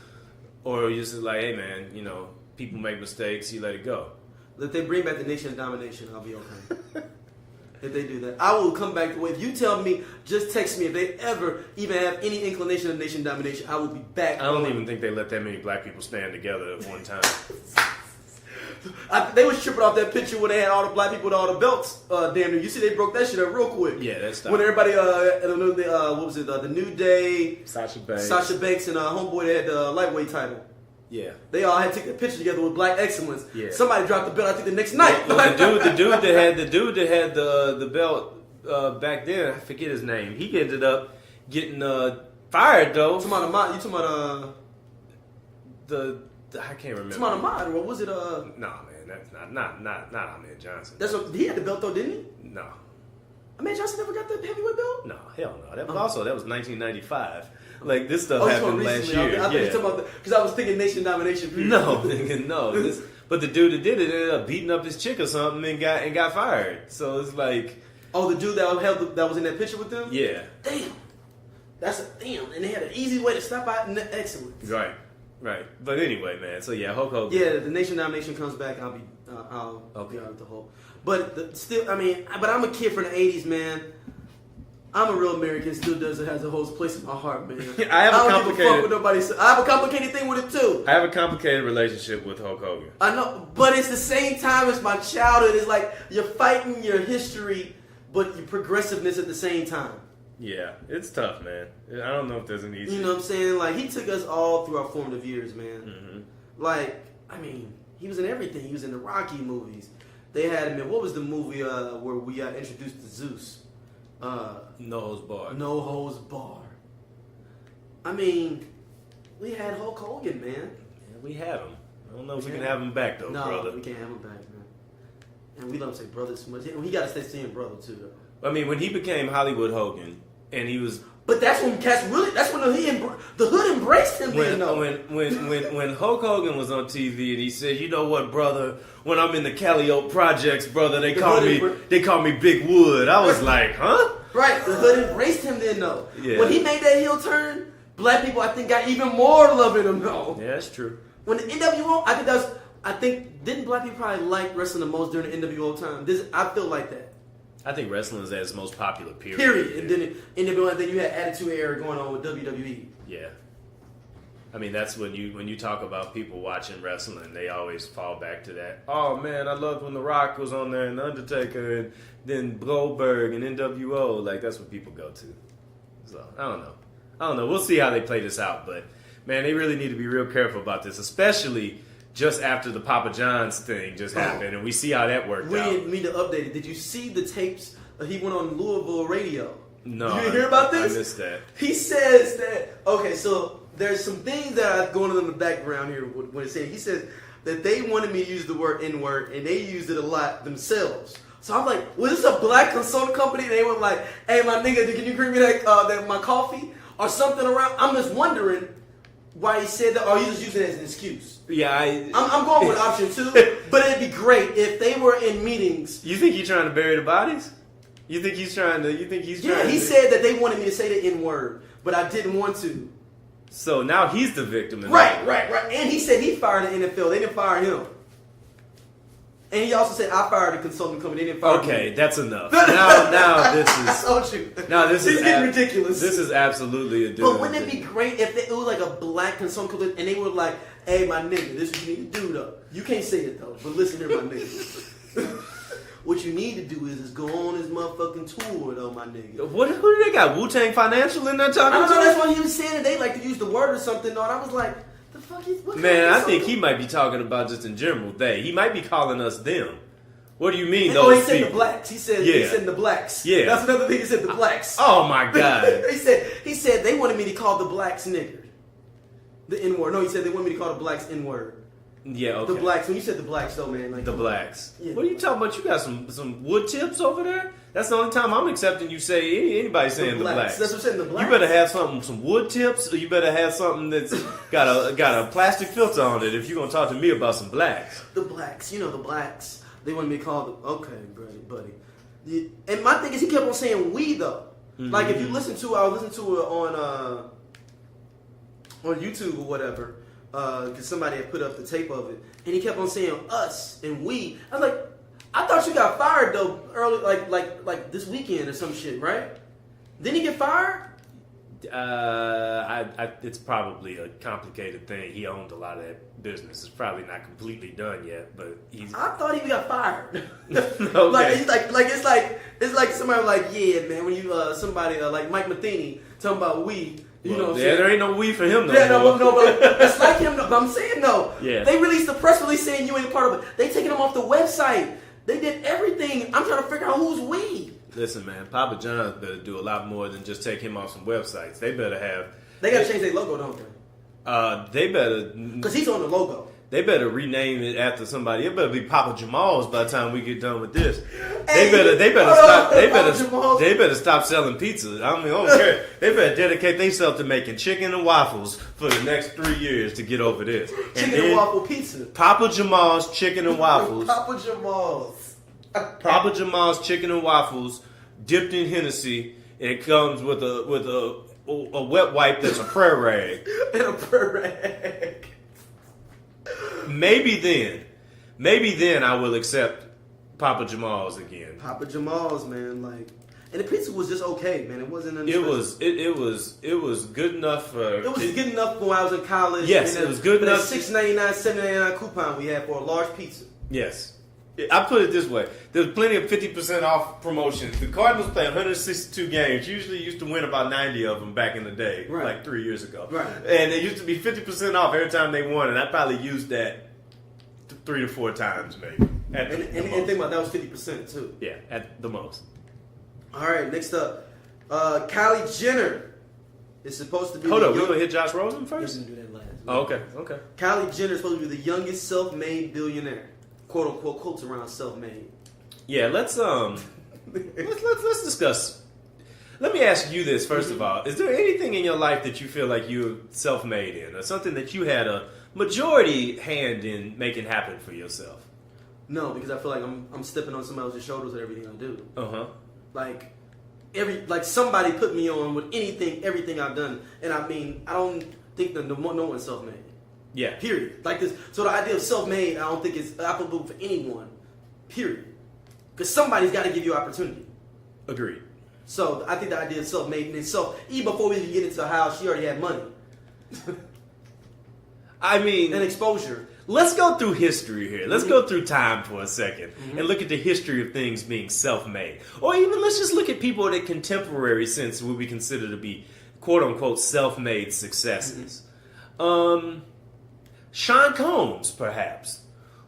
Or you just like, hey, man, people make mistakes. You let it go. If they bring back the Nation of Domination, I'll be okay. If they do that, I will come back to way. If you tell me, just text me if they ever even have any inclination of Nation Domination, I will be back. I don't even think they let that many black people stand together at one time. They was tripping off that picture when they had all the black people with all the belts. Damn near, you see they broke that shit up real quick. Yeah, that's when everybody. What was it? The New Day, Sasha Banks, and Homeboy that had the lightweight title. Yeah, they all had to take a picture together with Black Excellence. Yeah, somebody dropped the belt. I think the next night. Well, the dude that had the belt back then, I forget his name. He ended up getting fired though. You talking about I can't remember. It's Ahmad, or was it No, man, that's not Ahmed Johnson. That's what he had the belt though, didn't he? No. Ahmed Johnson never got the heavyweight belt? No, hell no. That was 1995. Like, this stuff happened last recently. year. I thought you were talking about because I was thinking Nation Domination period. No, nigga, no. But the dude that did it ended up beating up his chick or something and got fired. So it's like, oh, the dude that was in that picture with them? yeah. Damn. And they had an easy way to stop out in excellence. Right. But anyway, man. So yeah, Hulk Hogan. Yeah, the Nation Domination comes back. I'll be Okay. out with the Hulk. But but I'm a kid from the '80s, man. I'm a real American. Still has a whole place in my heart, man. I don't give a fuck what nobody says. I have a complicated thing with it too. I have a complicated relationship with Hulk Hogan. I know, but it's the same time as my childhood. It's like you're fighting your history, but your progressiveness at the same time. Yeah, it's tough, man. I don't know if there's an easy. You know what I'm saying? Like, he took us all through our formative years, man. Mm-hmm. Like, I mean, he was in everything. He was in the Rocky movies. They had him in, what was the movie where we got introduced to Zeus? No Holds Barred. No Holds Barred. I mean, we had Hulk Hogan, man. Yeah, we had him. I don't know if we can have him back, though, brother. No, we can't have him back, man. And we don't say brother so much. He got to stay saying brother, too, though. I mean, when he became Hollywood Hogan, and he was... But that's when cats really... That's when the hood embraced him, when Hulk Hogan was on TV and he said, you know what, brother, when I'm in the Cali Oak Projects, brother, they call me Big Wood. I was like, huh? Right, the hood embraced him then, though. Yeah. When he made that heel turn, black people, I think, got even more love in him, though. Yeah, that's true. When the NWO, didn't black people probably like wrestling the most during the NWO time? I feel like that. I think wrestling is its most popular period. And then NWO, then you had Attitude Era going on with WWE. Yeah. I mean, that's when you talk about people watching wrestling, they always fall back to that. Oh, man, I loved when The Rock was on there and The Undertaker and then Goldberg and NWO. Like, that's what people go to. So, I don't know. We'll see how they play this out. But, man, they really need to be real careful about this, especially just after the Papa John's thing just happened. And we see how that worked out. We need to update it. Did you see the tapes he went on Louisville radio? No. Did you hear about this? I missed that. He says that, okay, so there's some things that are going on in the background here when it's saying. He says that they wanted me to use the word N-word, and they used it a lot themselves. So I'm like, was this a black consulting company? They were like, hey, my nigga, can you bring me that my coffee or something around? I'm just wondering why he said that, or he just using it as an excuse. Yeah, I'm going with option 2, but it'd be great if they were in meetings. You think he's trying to bury the bodies? You think he's trying to? Yeah, he said that they wanted me to say the N-word, but I didn't want to. So now he's the victim. Right. And he said he fired the NFL. They didn't fire him. And he also said I fired the consulting company. They didn't fire me. Okay, that's enough. Now this is. I told you. Now this is getting ridiculous. This is absolutely a. But wouldn't it be great if it was like a black consulting company and they were like, "Hey, my nigga, this is what you need to do though. You can't say it though, but listen here, my nigga." What you need to do is go on this motherfucking tour, though, my nigga. Who do they got? Wu-Tang Financial in there talking I don't to? know, that's why he was saying that they like to use the word or something, though. And I was like, the fuck is... What Man, kind I of think he might be talking about just in general they. He might be calling us them. What do you mean, Oh, those he said people? the blacks. He said the blacks. Yeah. That's another thing, he said the blacks. Oh, my God. he said they wanted me to call the blacks nigger. The N-word. No, he said they wanted me to call the blacks N-word. Yeah, okay. The blacks. When you said the blacks, though, man. Like the blacks. Yeah. What are you talking about? You got some wood chips over there? That's the only time I'm accepting you say anybody saying the blacks. That's what I'm saying, the blacks. You better have some wood tips, or you better have something that's got a plastic filter on it if you're gonna talk to me about some blacks. The blacks. You know the blacks. They wanted me to call the... Okay, buddy. And my thing is he kept on saying we, though. Mm-hmm. Like, if you listen to... I was listening to it on YouTube or whatever, because somebody had put up the tape of it, and he kept on saying us and we. I was like, I thought you got fired though early, like this weekend or some shit, right? Didn't he get fired? It's probably a complicated thing. He owned a lot of that business. It's probably not completely done yet, but he's. I thought he got fired. Okay. It's like somebody like, yeah, man. When you somebody like Mike Matheny talking about we. You know, there ain't no we for him no more. No, but it's like him. But I'm saying no. Yeah. They released a press release saying you ain't part of it. They taking him off the website. They did everything. I'm trying to figure out who's we. Listen, man, Papa John's better do a lot more than just take him off some websites. They better have. They gotta change their logo, don't they? They better, because he's on the logo. They better rename it after somebody. It better be Papa Jamal's by the time we get done with this. Hey, they better stop Jamal's. selling pizza. I mean, I don't care. They better dedicate themselves to making chicken and waffles for the next 3 years to get over this. Chicken and waffle pizza. Papa Jamal's chicken and waffles. Papa Jamal's. Papa Jamal's chicken and waffles dipped in Hennessy. And it comes with a wet wipe that's a prayer rag. And a prayer rag. Maybe then I will accept Papa Jamal's again. Papa Jamal's, man, like, and the pizza was just okay, man. It wasn't. It was good enough for. It was good enough when I was in college. Yes, it was good enough. $6.99, $7.99 coupon we had for a large pizza. Yes, I put it this way: there's plenty of 50% off promotions. The Cardinals play 162 games. Usually used to win about 90 of them back in the day, right. like 3 years ago. Right. And it used to be 50% off every time they won, and I probably used that 3 to 4 times, maybe. And think about that was 50% too. Yeah, at the most. All right, next up, Kylie Jenner is supposed to be. Hold up, we're gonna hit Josh Rosen first. We didn't do that last. Oh, okay. Kylie Jenner is supposed to be the youngest self-made billionaire, quote unquote, quotes around self-made. Yeah, let's discuss. Let me ask you this first of all: is there anything in your life that you feel like you're self-made in, or something that you had a majority hand in making happen for yourself? No, because I feel like I'm stepping on somebody else's shoulders with everything I do. Like somebody put me on with everything I've done, and I mean I don't think that no one's self-made. Yeah. Period. Like this. So the idea of self-made, I don't think is applicable for anyone. Period. Because somebody's got to give you opportunity. Agreed. So I think the idea of self-made in itself, even before we even get into a house, she already had money. I mean, and exposure. Let's go through history here. Let's go through time for a second and look at the history of things being self-made. Or even let's just look at people in a contemporary sense what we consider to be quote-unquote self-made successes. Sean Combs, perhaps.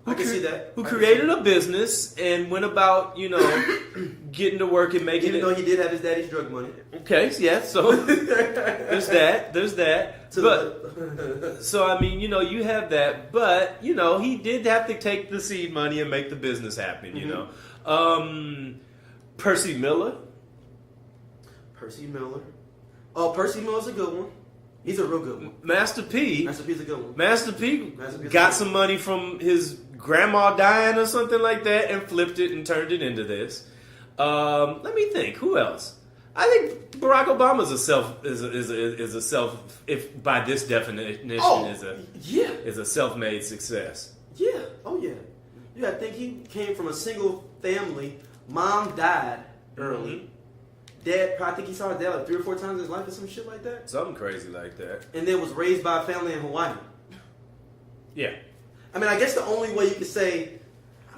I can see that. Who created a business and went about, getting to work and making Even though he did have his daddy's drug money. Okay, yeah, so there's that. So, I mean, you have that. But, he did have to take the seed money and make the business happen, you know. Percy Miller. Oh, Percy Miller's a good one. He's a real good one. Master P's a good one. Master P got some money from his grandma dying or something like that and flipped it and turned it into this. Let me think. Who else? I think Barack Obama's a self, if by this definition is a self-made success. Yeah. Oh yeah. You gotta think he came from a single family. Mom died early. Dad, I think he saw his dad like 3 or 4 times in his life or some shit like that. Something crazy like that. And then was raised by a family in Hawaii. Yeah. I mean, I guess the only way you could say,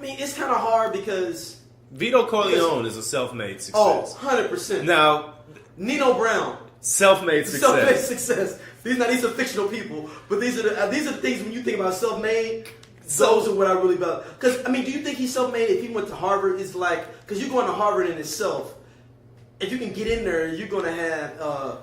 it's kind of hard because... Vito Corleone is a self-made success. Oh, 100%. Now... Nino Brown. Self-made success. Self-made success. These are fictional people, but these are the things when you think about self-made... Those are what I really about. Because, do you think he's self-made if he went to Harvard? It's like... Because you're going to Harvard in itself... If you can get in there, you're going to have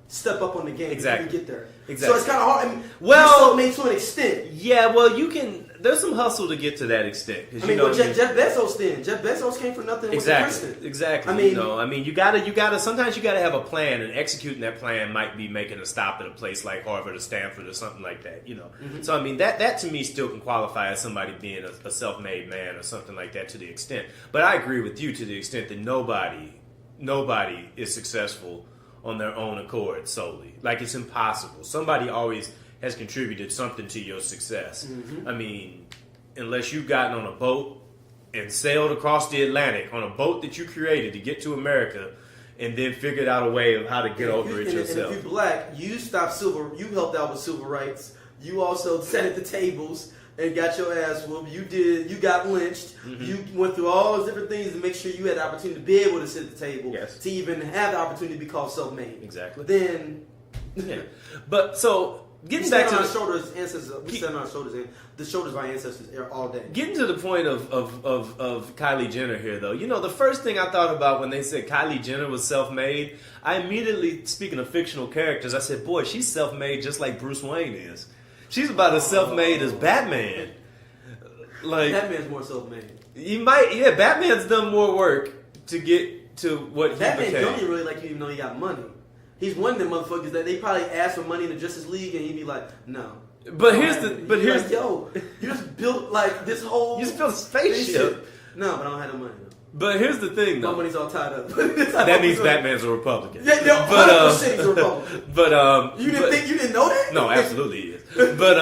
step up on the game. Exactly. You can get there. Exactly. So it's kind of hard. You're self-made to an extent. Yeah, well, you can... There's some hustle to get to that extent. Jeff Bezos did. Jeff Bezos came from nothing. Exactly. You gotta. Sometimes you gotta have a plan, and executing that plan might be making a stop at a place like Harvard or Stanford or something like that. So that to me still can qualify as somebody being a self-made man or something like that to the extent. But I agree with you to the extent that nobody is successful on their own accord solely. Like, it's impossible. Somebody always has contributed something to your success. Unless you've gotten on a boat and sailed across the Atlantic on a boat that you created to get to America and then figured out a way of how to get over it yourself. And if you're black, you helped out with civil rights. You also sat at the tables and got your ass whooped. You got lynched. You went through all those different things to make sure you had the opportunity to be able to sit at the table, to even have the opportunity to be called self-made. Exactly. Then, yeah. But so getting back to our shoulders, ancestors. We stand on our shoulders, and the shoulders of our ancestors all day. Getting to the point of Kylie Jenner here, though, the first thing I thought about when they said Kylie Jenner was self-made, I immediately, speaking of fictional characters, I said, boy, she's self-made just like Bruce Wayne is. She's about as self-made as Batman. Like Batman's more self-made. Batman's done more work to get to what Batman he became. don't even really like you even though he got money. He's one of them motherfuckers that they probably ask for money in the Justice League and he'd be like, no. But here's yo, you just built like this whole you just built a spaceship. No, but I don't have no money though. But here's the thing, though. My money's all tied up. That means Batman's a Republican. Yeah, 100% he's a Republican. But you didn't know that? No, absolutely he is. But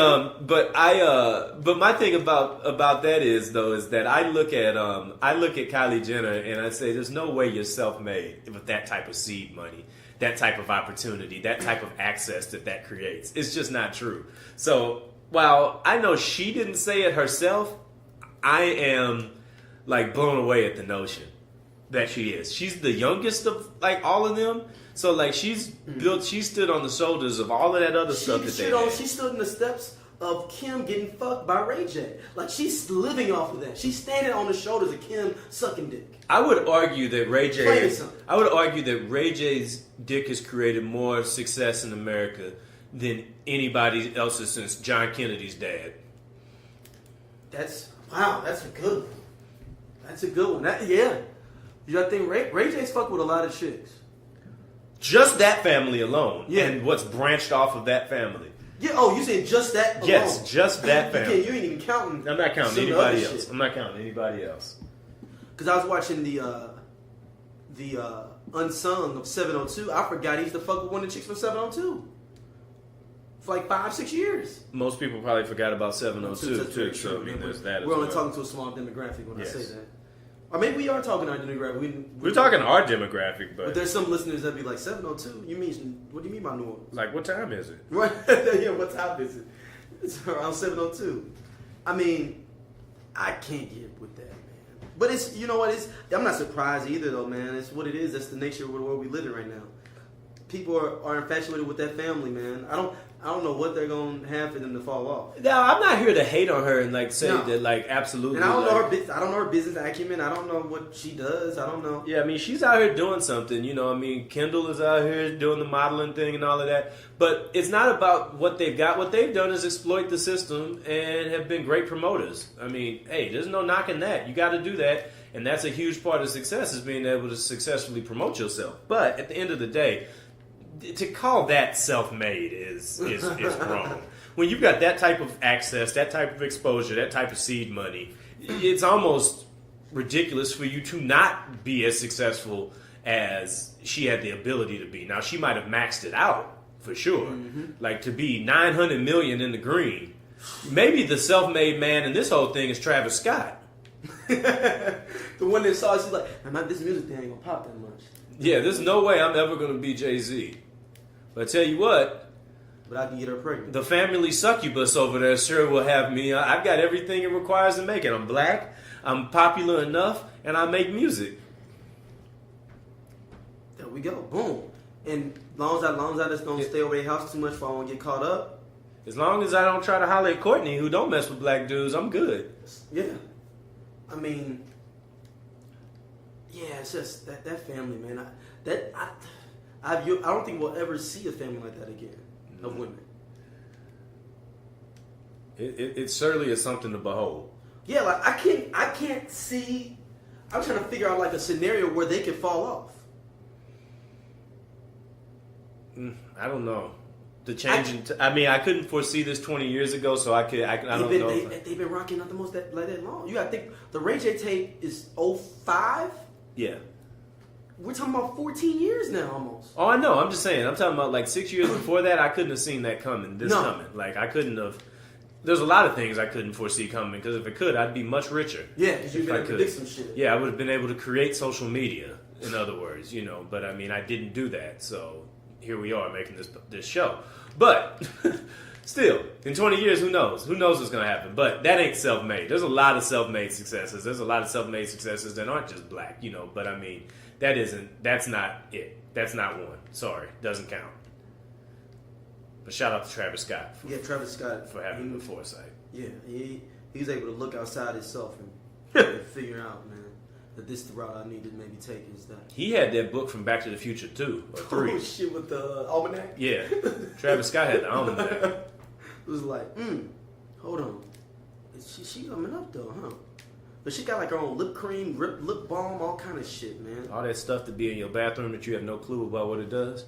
my thing about that is that I look at Kylie Jenner and I say there's no way you're self-made with that type of seed money, that type of opportunity, that type of access that creates. It's just not true. So while I know she didn't say it herself, I am like blown away at the notion that she is. She's the youngest of like all of them. So like she stood on the shoulders of all of that other stuff that they had. She stood in the steps of Kim getting fucked by Ray J. Like she's living off of that. She's standing on the shoulders of Kim sucking dick. I would argue that Ray J's dick has created more success in America than anybody else's since John Kennedy's dad. That's a good one. That's a good one. You gotta think Ray J's fucked with a lot of chicks. Just that family alone. Yeah. And what's branched off of that family. Yeah, you saying just that alone? Yes, just that family. You ain't even counting. I'm not counting anybody else. I'm not counting anybody else. Because I was watching the Unsung of 702. I forgot he used to fuck with one of the chicks from 702. For like 5-6 years. Most people probably forgot about 702 too. True. So I mean, there's that. We're only well. talking to a small demographic when I say that. Or maybe we are talking our demographic. We're talking our demographic, but there's some listeners that be like 702. What do you mean by New Orleans? Like, what time is it? Right? Yeah, what time is it? It's around 702. I mean, I can't get with that, man. But it's I'm not surprised either, though, man. It's what it is. That's the nature of the world we live in right now. People are infatuated with that family, man. I don't know what they're gonna have for them to fall off. Now, I'm not here to hate on her and like say that like absolutely. And I don't know her. I don't know her business acumen. I don't know what she does. I don't know. Yeah, I mean, she's out here doing something. I mean, Kendall is out here doing the modeling thing and all of that. But it's not about what they've got. What they've done is exploit the system and have been great promoters. I mean, hey, there's no knocking that. You got to do that, and that's a huge part of success is being able to successfully promote yourself. But at the end of the day, to call that self-made is wrong. When you've got that type of access, that type of exposure, that type of seed money, it's almost ridiculous for you to not be as successful as she had the ability to be. Now, she might have maxed it out, for sure. Mm-hmm. Like, to be $900 million in the green. Maybe the self-made man in this whole thing is Travis Scott. The one that saw it, she's like, man, this music thing ain't gonna pop that much. Yeah, there's no way I'm ever going to be Jay-Z. But I tell you what. But I can get her pregnant. The family succubus over there sure will have me. I've got everything it requires to make it. I'm black, I'm popular enough, and I make music. There we go. Boom. And as long as I just don't stay over their house too much so I won't get caught up. As long as I don't try to holler at Courtney, who don't mess with black dudes, I'm good. Yeah. I mean, yeah, it's just that family, man. I don't think we'll ever see a family like that again of women. It certainly is something to behold. Yeah, like I can't see. I'm trying to figure out like a scenario where they could fall off. I don't know. The change I couldn't foresee this 20 years ago, so I don't know. They've been rocking not the most that long. You gotta think the Ray J tape is 05. Yeah. We're talking about 14 years now, almost. Oh, I know. I'm just saying. I'm talking about like 6 years before that. I couldn't have seen that coming. Coming. Like I couldn't have. There's a lot of things I couldn't foresee coming because if it could, I'd be much richer. Yeah, because you've been able to predict some shit. Yeah, I would have been able to create social media. In other words, But I mean, I didn't do that, so here we are making this show. But still, in 20 years, who knows? Who knows what's going to happen? But that ain't self-made. There's a lot of self-made successes. There's a lot of self-made successes that aren't just black, But I mean, that's not it. That's not one. Sorry, doesn't count. But shout out to Travis Scott Travis Scott for having the foresight. Yeah, he's able to look outside himself and figure out, man, that this is the route I need to maybe take. Is that He had that book from Back to the Future 2 or 3. Oh shit, with the almanac? Yeah, Travis Scott had the almanac. It was like, hold on, she coming up though, huh? But she got like her own lip cream, lip balm, all kind of shit, man. All that stuff to be in your bathroom that you have no clue about what it does.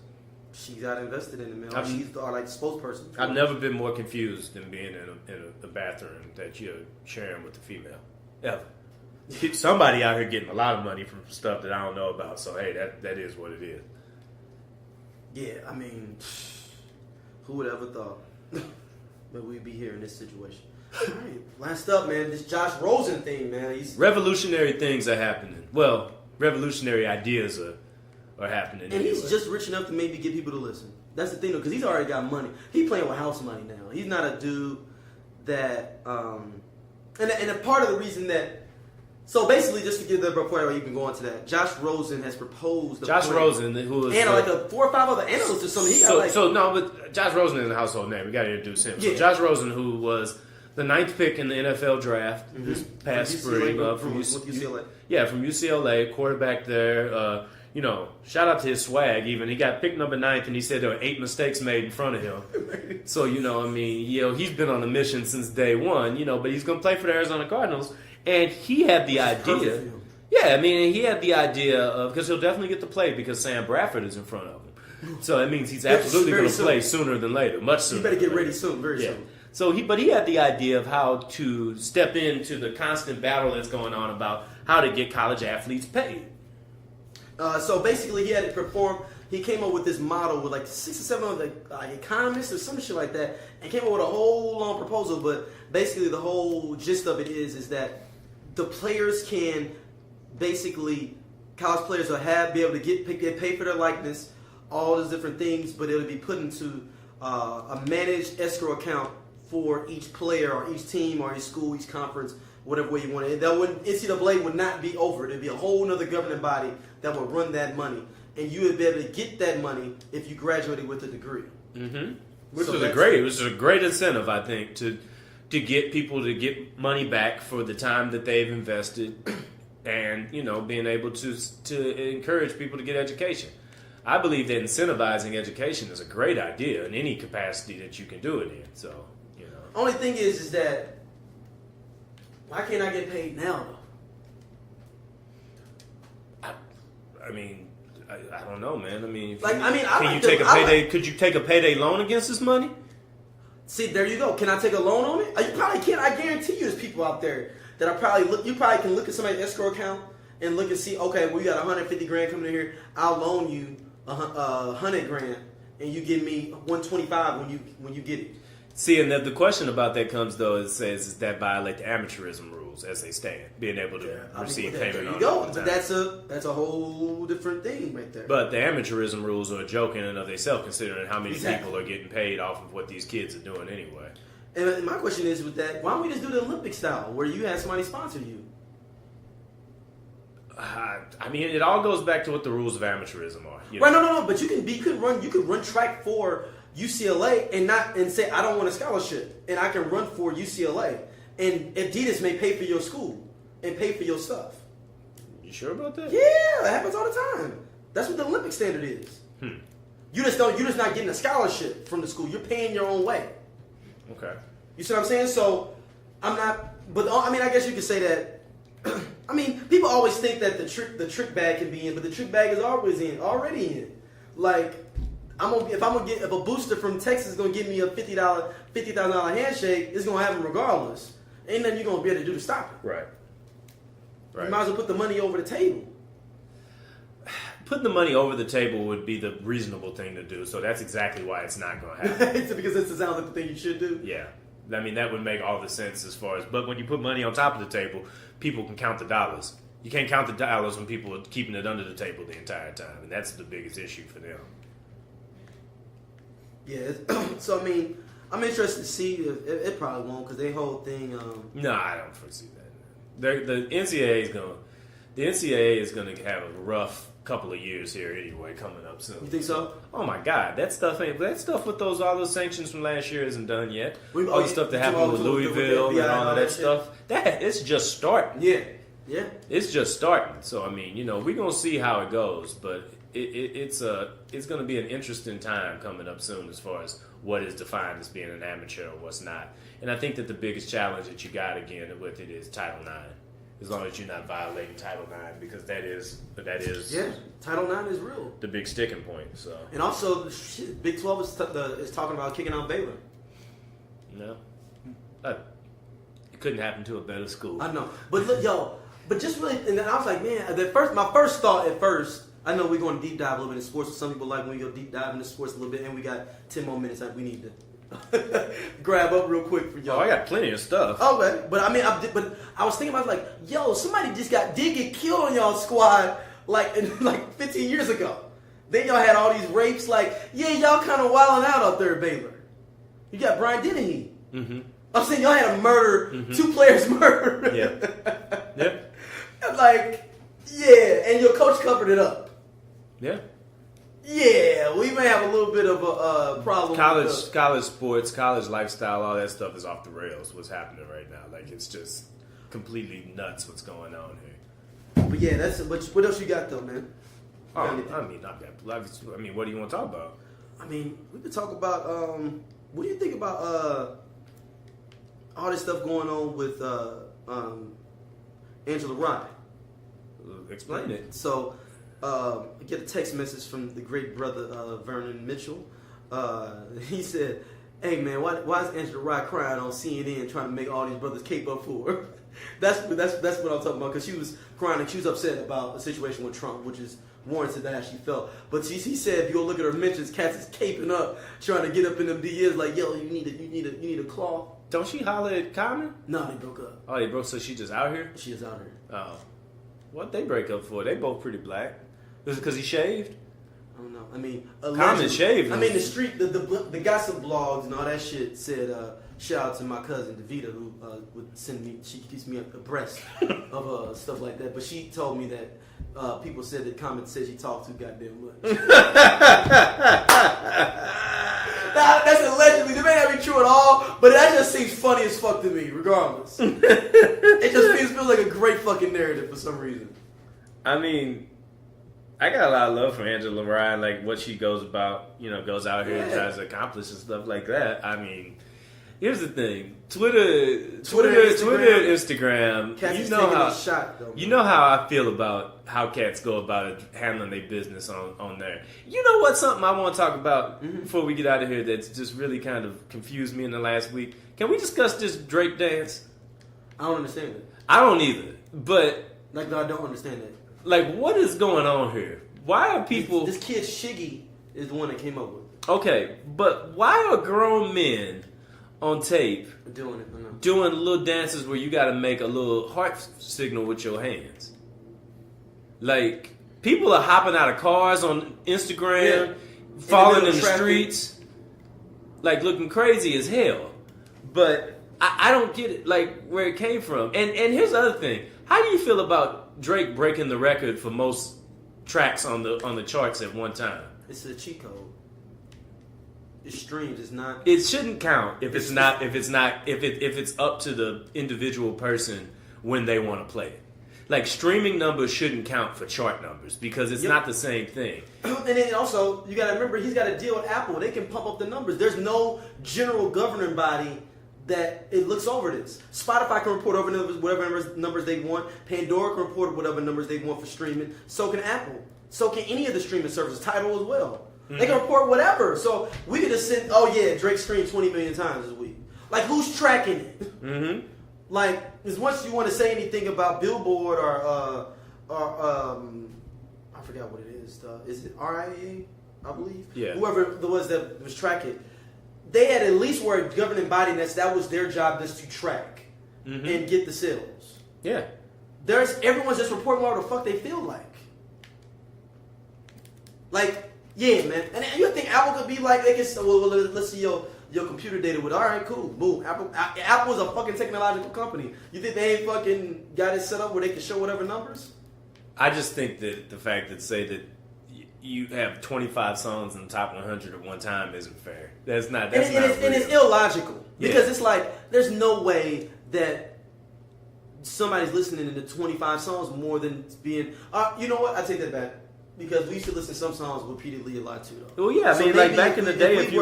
She got invested in it, man. She's like the spokesperson. I've never been more confused than being in a bathroom that you're sharing with a female. Ever. Somebody out here getting a lot of money from stuff that I don't know about. So, hey, that is what it is. Yeah, I mean, who would ever thought that we'd be here in this situation? All right, last up, man, this Josh Rosen thing, man. Revolutionary things are happening. Well, revolutionary ideas are happening. And anyway. he's just rich enough to maybe get people to listen. That's the thing, though, because he's already got money. He's playing with house money now. He's not a dude that, and a part of the reason that, so basically, just to give the before I even go on to that, Josh Rosen has proposed. Josh Rosen, who is and like 4 or 5 other analysts or something. But Josh Rosen is a household name. We got to introduce him. Yeah. So Josh Rosen, who was the 9th pick in the NFL draft this past spring from UCLA. Yeah, from UCLA, quarterback there. Shout out to his swag. Even he got picked number 9th, and he said there were 8 mistakes made in front of him. So he's been on a mission since day one. But he's going to play for the Arizona Cardinals, and he had the idea. Yeah, he had the idea of because he'll definitely get to play because Sam Bradford is in front of him. So that means he's absolutely going to play sooner than later, much sooner. You better get ready soon, very soon. So he had the idea of how to step into the constant battle that's going on about how to get college athletes paid. So basically, he had to perform. He came up with this model with like 6 or 7 other economists or some shit like that, and came up with a whole long proposal. But basically, the whole gist of it is that the players can basically college players will be able to get paid for their likeness, all those different things, but it'll be put into a managed escrow account for each player or each team or each school, each conference, whatever way you want it. NCAA would not be over. There'd be a whole other governing body that would run that money, and you would be able to get that money if you graduated with a degree. Mm-hmm. Which is a great incentive, I think, to get people to get money back for the time that they've invested, and being able to encourage people to get education. I believe that incentivizing education is a great idea in any capacity that you can do it in. So, Only thing is that why can't I get paid now though? I don't know, man. Could you take a payday loan against this money? See, there you go. Can I take a loan on it? You probably can't. I guarantee you, there's people out there that you probably can look at somebody's escrow account and look and see. Okay, well, you got 150 grand coming in here. I'll loan you 100 grand, and you give me 125 when you get it. See, and the question about that comes though, it says is that violate the amateurism rules as they stand, being able to receive payment. There you on go. it. But that's a whole different thing right there. But the amateurism rules are a joke in and of themselves, considering how many people are getting paid off of what these kids are doing anyway. And my question is with that, why don't we just do the Olympic style, where you have somebody sponsor you? It all goes back to what the rules of amateurism are. Right? No. But you could run track for UCLA and say I don't want a scholarship, and I can run for UCLA, and Adidas may pay for your school and pay for your stuff. You sure about that? Yeah, that happens all the time. That's what the Olympic standard is. You're just not getting a scholarship from the school. You're paying your own way. Okay. You see what I'm saying? So I'm not. But I guess you could say that. People always think that the trick bag can be in, but the trick bag is already in. Like, if a booster from Texas is gonna give me a $50,000 handshake, it's gonna happen regardless. Ain't nothing you're gonna be able to do to stop it. Right. You might as well put the money over the table. Putting the money over the table would be the reasonable thing to do. So that's exactly why it's not going to happen. It's because it sounds like the thing you should do. Yeah. That would make all the sense as far as. But when you put money on top of the table, people can count the dollars. You can't count the dollars when people are keeping it under the table the entire time, and that's the biggest issue for them. Yeah. So I'm interested to see if it probably won't, because their whole thing. No, I don't foresee that. The NCAA is going. The NCAA is going to have a rough couple of years here anyway, coming up soon. You think so? Oh my God, that stuff with all those sanctions from last year isn't done yet. All All the stuff that happened with Louisville and all of that stuff, it's just starting. Yeah. It's just starting. So I mean, we're gonna see how it goes, but it's going to be an interesting time coming up soon as far as what is defined as being an amateur or what's not. And I think that the biggest challenge that you got again with it is Title IX. As long as you're not violating Title IX, because that is Title IX is real. The big sticking point. So and also, Big 12 is talking about kicking out Baylor. No, it couldn't happen to a better school. I know, but look, but just really, and then I was like, man, my first thought at first. I know we're going to deep dive a little bit in sports. Some people like when we go deep dive into sports a little bit, and we got 10 more minutes that we need to grab up real quick for y'all. Oh, I got plenty of stuff. Okay, but I mean, I was thinking about like, somebody just did get killed on y'all squad like 15 years ago. Then y'all had all these rapes. Like, y'all kind of wilding out up there at Baylor. You got Brian Dennehy. Mm-hmm. I'm saying y'all had a murder, 2 players murdered. Yeah. And your coach covered it up. Yeah, we may have a little bit of a problem. College sports, college lifestyle, all that stuff is off the rails. What's happening right now? Like, it's just completely nuts what's going on here. But yeah, but what else you got though, man? What do you want to talk about? I mean, we could talk about what do you think about all this stuff going on with Angela Rye? Explain it. So, I get a text message from the great brother Vernon Mitchell. He said, "Hey man, why is Angela Rye crying on CNN trying to make all these brothers cape up for her?" That's what I'm talking about, because she was crying and she was upset about a situation with Trump, which is warranted that how she felt. But he said, if you go look at her mentions, cats is caping up, trying to get up in them DMs like, yo, you need a claw. Don't she holler at Common? No, they broke up. Oh, they broke. So she just out here? She is out here. Oh, what they break up for? They both pretty black. Is it because he shaved? I don't know. I mean, Common shaved. I mean, the street, the gossip blogs and all that shit said, shout out to my cousin Davita, who would send me. She keeps me abreast of stuff like that. But she told me that people said that Common said she talked too goddamn much. That's allegedly. It may not be true at all, but that just seems funny as fuck to me. Regardless, it just feels like a great fucking narrative for some reason. I mean, I got a lot of love for Angela Rye, like what she goes about, goes out here and tries to accomplish and stuff like that. I mean, here's the thing: Twitter, Instagram. Cats you know how I feel about how cats go about it, handling their business on there. You know what? Something I want to talk about before we get out of here that's just really kind of confused me in the last week. Can we discuss this Drake dance? I don't understand it. I don't either, but I don't understand it. Like, what is going on here? Why are people... This kid, Shiggy, is the one that came up with it. Okay, but why are grown men on tape doing it? I know. Doing little dances where you got to make a little heart signal with your hands? Like, people are hopping out of cars on Instagram, falling in the streets, like looking crazy as hell. But I don't get it, like, where it came from. And here's the other thing. How do you feel about Drake breaking the record for most tracks on the charts at one time? It's a cheat code. It's streams. It's not. It shouldn't count if it's up to the individual person when they want to play it. Like, streaming numbers shouldn't count for chart numbers because it's not the same thing. And then also, you got to remember, he's got a deal with Apple. They can pump up the numbers. There's no general governing body that it looks over this. Spotify can report over whatever numbers they want. Pandora can report whatever numbers they want for streaming. So can Apple. So can any of the streaming services. Tidal as well. Mm-hmm. They can report whatever. So we could just send, Drake streamed 20 million times this week. Like, who's tracking it? Mm-hmm. Like, as much as you want to say anything about Billboard or I forgot what it is. Is it RIA? I believe. Yeah. Whoever it was that was tracking. They had at least were a governing body that was their job, just to track and get the sales. Yeah. Everyone's just reporting what the fuck they feel like. Like, yeah, man. And you think Apple could be like, they can say, well, let's see your computer data with, all right, cool, boom. Apple's a fucking technological company. You think they ain't fucking got it set up where they can show whatever numbers? I just think that the fact that say that you have 25 songs in the top 100 at one time isn't fair. That's not. That's not. And it's illogical because it's like there's no way that somebody's listening to 25 songs more than being. You know what? I take that back because we used to listen to some songs repeatedly a lot too, though. Well, yeah. I mean, like back in the day, if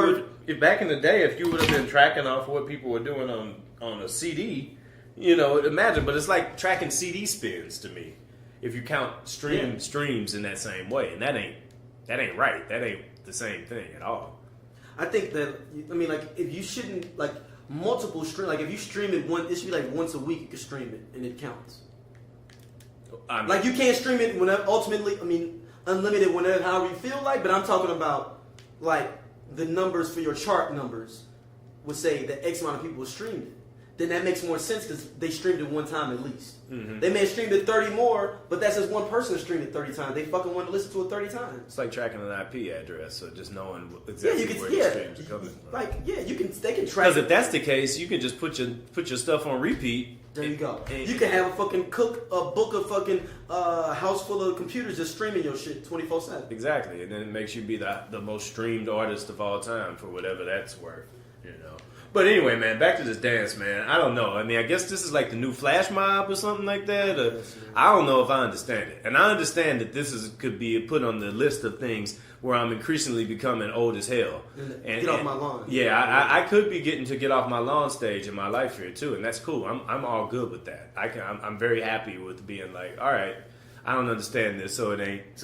you would have been tracking off what people were doing on a CD, imagine. But it's like tracking CD spins to me. If you count streams in that same way, and that ain't right. That ain't the same thing at all. I think that if you shouldn't multiple stream, if you stream it it should be once a week you can stream it and it counts. You can't stream it unlimited whenever however you feel like. But I'm talking about the numbers for your chart numbers would say that X amount of people streamed it. Then that makes more sense because they streamed it one time at least. Mm-hmm. They may have streamed it 30 more, but that's just one person streamed it 30 times. They fucking want to listen to it 30 times. It's like tracking an IP address, so just knowing exactly where the streams are coming from. They can track. Because if that's the case, you can just put your stuff on repeat. There you go. You can have a book of fucking house full of computers just streaming your shit 24/7. Exactly, and then it makes you be the most streamed artist of all time for whatever that's worth. But anyway, man, back to this dance, man. I don't know. I mean, I guess this is like the new flash mob or something like that. I don't know if I understand it. And I understand that this could be put on the list of things where I'm increasingly becoming old as hell. Get off my lawn. Yeah, I could be getting to get off my lawn stage in my life here, too. And that's cool. I'm all good with that. I'm very happy with being like, all right, I don't understand this, so it ain't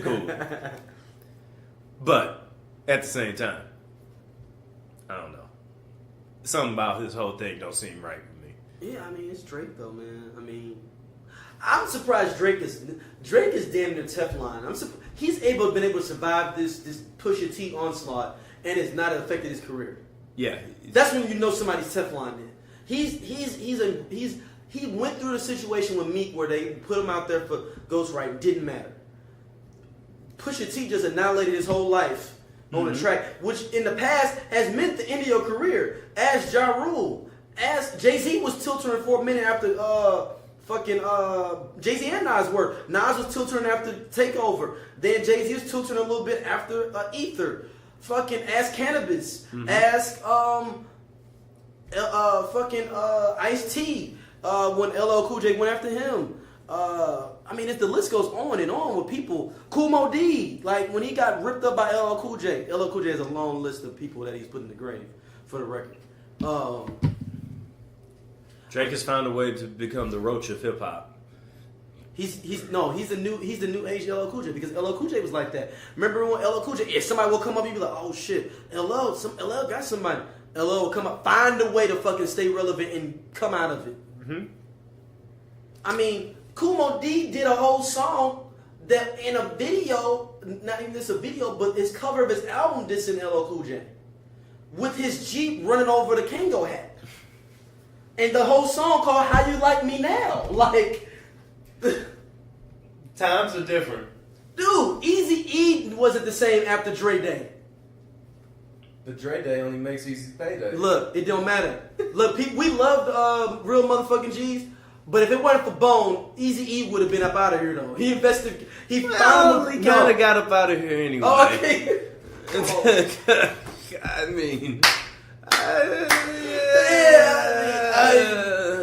cool. But at the same time, I don't know. Something about this whole thing don't seem right with me. Yeah, I mean, it's Drake though, man. I mean, I'm surprised Drake is damn near Teflon. He's been able to survive this Pusha T onslaught and it's not affected his career. Yeah, that's when you know somebody's Teflon. Then he went through the situation with Meek where they put him out there for ghostwriting. Didn't matter. Pusha T just annihilated his whole life on the track, which in the past has meant the end of your career. As Ja Rule, as Jay-Z was tilting for a minute after Jay-Z and Nas were. Nas was tilting after Takeover. Then Jay-Z was tilting a little bit after Ether. Fucking ask Cannabis. Ask Ice-T when LL Cool J went after him. I mean, if the list goes on and on with people, Kool Moe Dee, when he got ripped up by LL Cool J. LL Cool J has a long list of people that he's put in the grave, for the record. Drake has found a way to become the Roach of hip hop. He's the new age LL Cool J because LL Cool J was like that. Remember when LL Cool J, if somebody will come up, you'd be like, oh shit, LL got somebody. LL will come up, find a way to fucking stay relevant and come out of it. Mm-hmm. I mean, Kool Moe Dee did a whole song that in a video, not even just a video, but his cover of his album dissing LL Cool J with his Jeep running over the Kango hat. And the whole song called How You Like Me Now. Times are different. Dude, Eazy-E wasn't the same after Dre Day. But Dre Day only makes Easy Payday. Look, it don't matter. Look, we loved Real Motherfucking G's. But if it wasn't for Bone, Eazy-E would have been up out of here, though. He invested. He finally kind of got up out of here anyway. Oh, okay. I mean,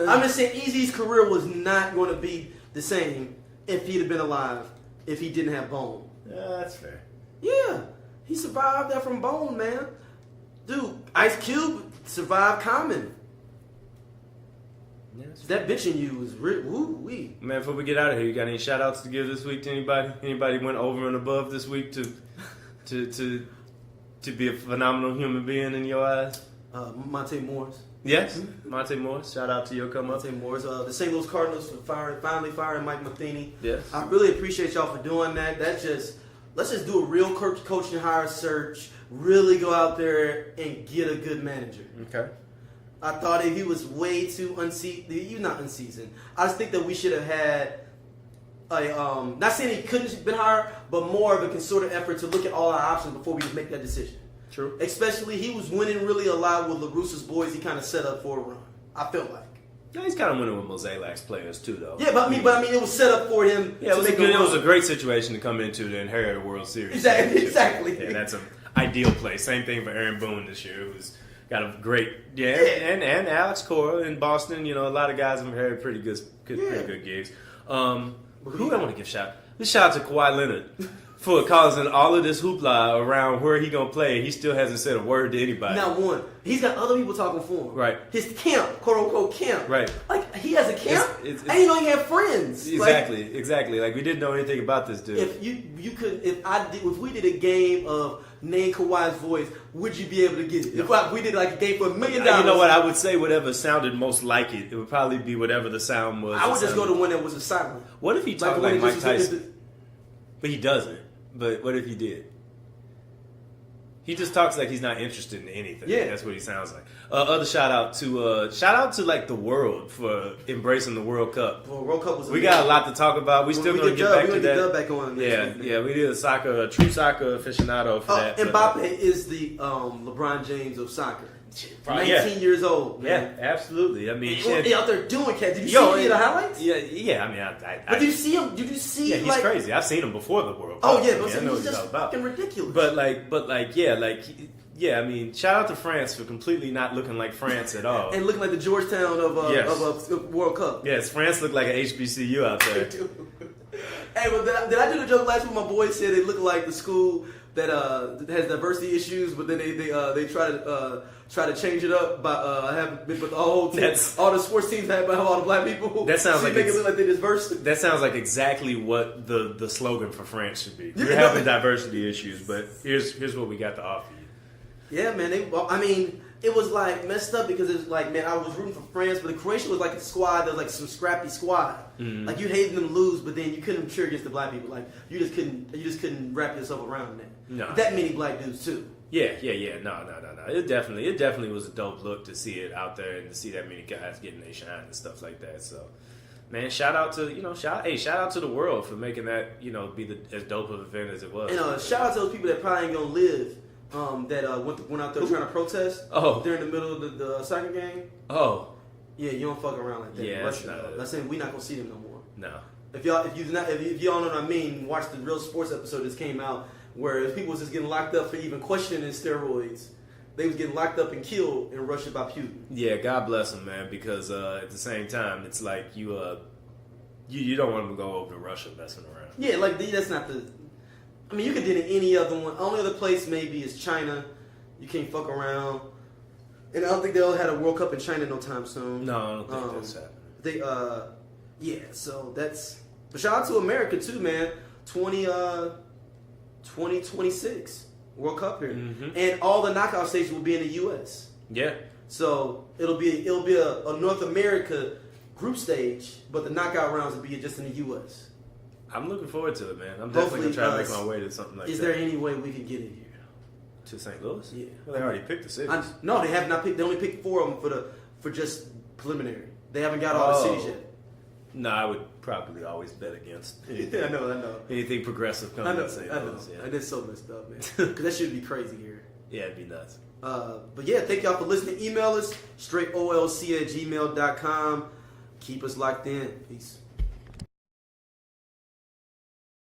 I'm just saying, Eazy's career was not going to be the same if he'd have been alive. If he didn't have Bone. Yeah, that's fair. Yeah, he survived that from Bone, man. Dude, Ice Cube survived Common. Yes. That bitch in you is woo-wee. Man, before we get out of here, you got any shout-outs to give this week to anybody? Anybody went over and above this week to be a phenomenal human being in your eyes? Monte Morris. Yes, Monte Morris. Shout out to your come up. Monte Morris. The St. Louis Cardinals for finally firing Mike Matheny. Yes. I really appreciate y'all for doing that. Let's just do a real coaching hire search. Really go out there and get a good manager. Okay. I thought he was way too not unseasoned. I just think that we should have had not saying he couldn't have been hired, but more of a concerted effort to look at all our options before we make that decision. True. Especially he was winning really a lot with LaRusso's boys. He kind of set up for a run. I felt like. Yeah, he's kind of winning with Mosaic players too, though. Yeah, but I mean, it was set up for him. Yeah, it was a great situation to come into to inherit a World Series. Exactly. Yeah, that's an ideal play. Same thing for Aaron Boone this year, who's got a great and Alex Cora in Boston. You know, a lot of guys have inherited pretty good gigs. Who I want to give shout? This shout out to Kawhi Leonard for causing all of this hoopla around where he gonna play. He still hasn't said a word to anybody. Not one. He's got other people talking for him. Right. His camp, quote unquote camp. Right. Like he has a camp. I It's- didn't know he had friends. Exactly. Like we didn't know anything about this dude. If we did a game of name Kawhi's voice, would you be able to get it? If we did like a game for $1 million, You know what? I would say whatever sounded most like it. It would probably be whatever the sound was. I would just go to one that was a silent. What if he talked like Mike Tyson? But he doesn't. But what if he did? He just talks like he's not interested in anything. Yeah, that's what he sounds like. Other shout out to like the world for embracing the World Cup. Well, World Cup was. We got a lot to talk about. We still gonna get back to that. Dub back on. Yeah. We did a true soccer aficionado for that. Mbappe is the LeBron James of soccer. 19 Yeah. years old. Man. Yeah, absolutely. I mean, He out there doing cat. Did you see the highlights? Yeah. I mean, But did you see him? Did you see? Yeah, he's like, crazy. I've seen him before the World Cup. Oh yeah, I but know what he's just all about. fucking ridiculous. I mean, shout out to France for completely not looking like France at all. And looking like the Georgetown of World Cup. Yes, France looked like an HBCU out there. Hey, but did I do the joke last week? My boys said they look like the school that has diversity issues, but then they try to change it up by having but the whole team, all the sports teams have all the black people. That sounds like make it look like they're diverse. That sounds like exactly what the slogan for France should be. We're having diversity issues, but here's what we got to offer you. Yeah, man. It was like messed up because it was like, man, I was rooting for France, but Croatia was like a squad that was like some scrappy squad. Mm-hmm. Like you hated them to lose, but then you couldn't cheer against the black people. Like you just couldn't wrap yourself around that. No. That many black dudes too. Yeah. No. It definitely was a dope look to see it out there and to see that many guys getting their shine and stuff like that. So, man, shout out to the world for making that be as dope of an event as it was. And shout out to those people that probably ain't gonna live. That went out there trying to protest during the middle of the soccer game. Oh, yeah, you don't fuck around like that. Yeah, that's saying we're not gonna see them no more. No. If y'all know what I mean, watch the Real Sports episode that came out where people was just getting locked up for even questioning steroids. They was getting locked up and killed in Russia by Putin. Yeah, God bless them, man. Because at the same time, it's like you don't want them to go over to Russia messing around. Yeah, like that's not the. I mean, you could do it in any other one. Only other place maybe is China. You can't fuck around. And I don't think they'll have a World Cup in China no time soon. No, I don't think that's happening. So that's... But shout out to America too, man. 2026 World Cup here. Mm-hmm. And all the knockout stages will be in the U.S. Yeah. So it'll be a North America group stage, but the knockout rounds will be just in the U.S. I'm looking forward to it, man. I'm definitely going to try to make my way to something like that. Is there any way we could get in here? To St. Louis? Yeah. Well, they already picked the cities. No, they have not picked. They only picked 4 of them for just preliminary. They haven't got all the cities yet. No, I would probably always bet against anything. I know. Anything progressive coming to St. Louis. I know. Yeah. That's so messed up, man. Because that should be crazy here. Yeah, it'd be nuts. But yeah, thank y'all for listening. Email us, straightolc@gmail.com. Keep us locked in. Peace.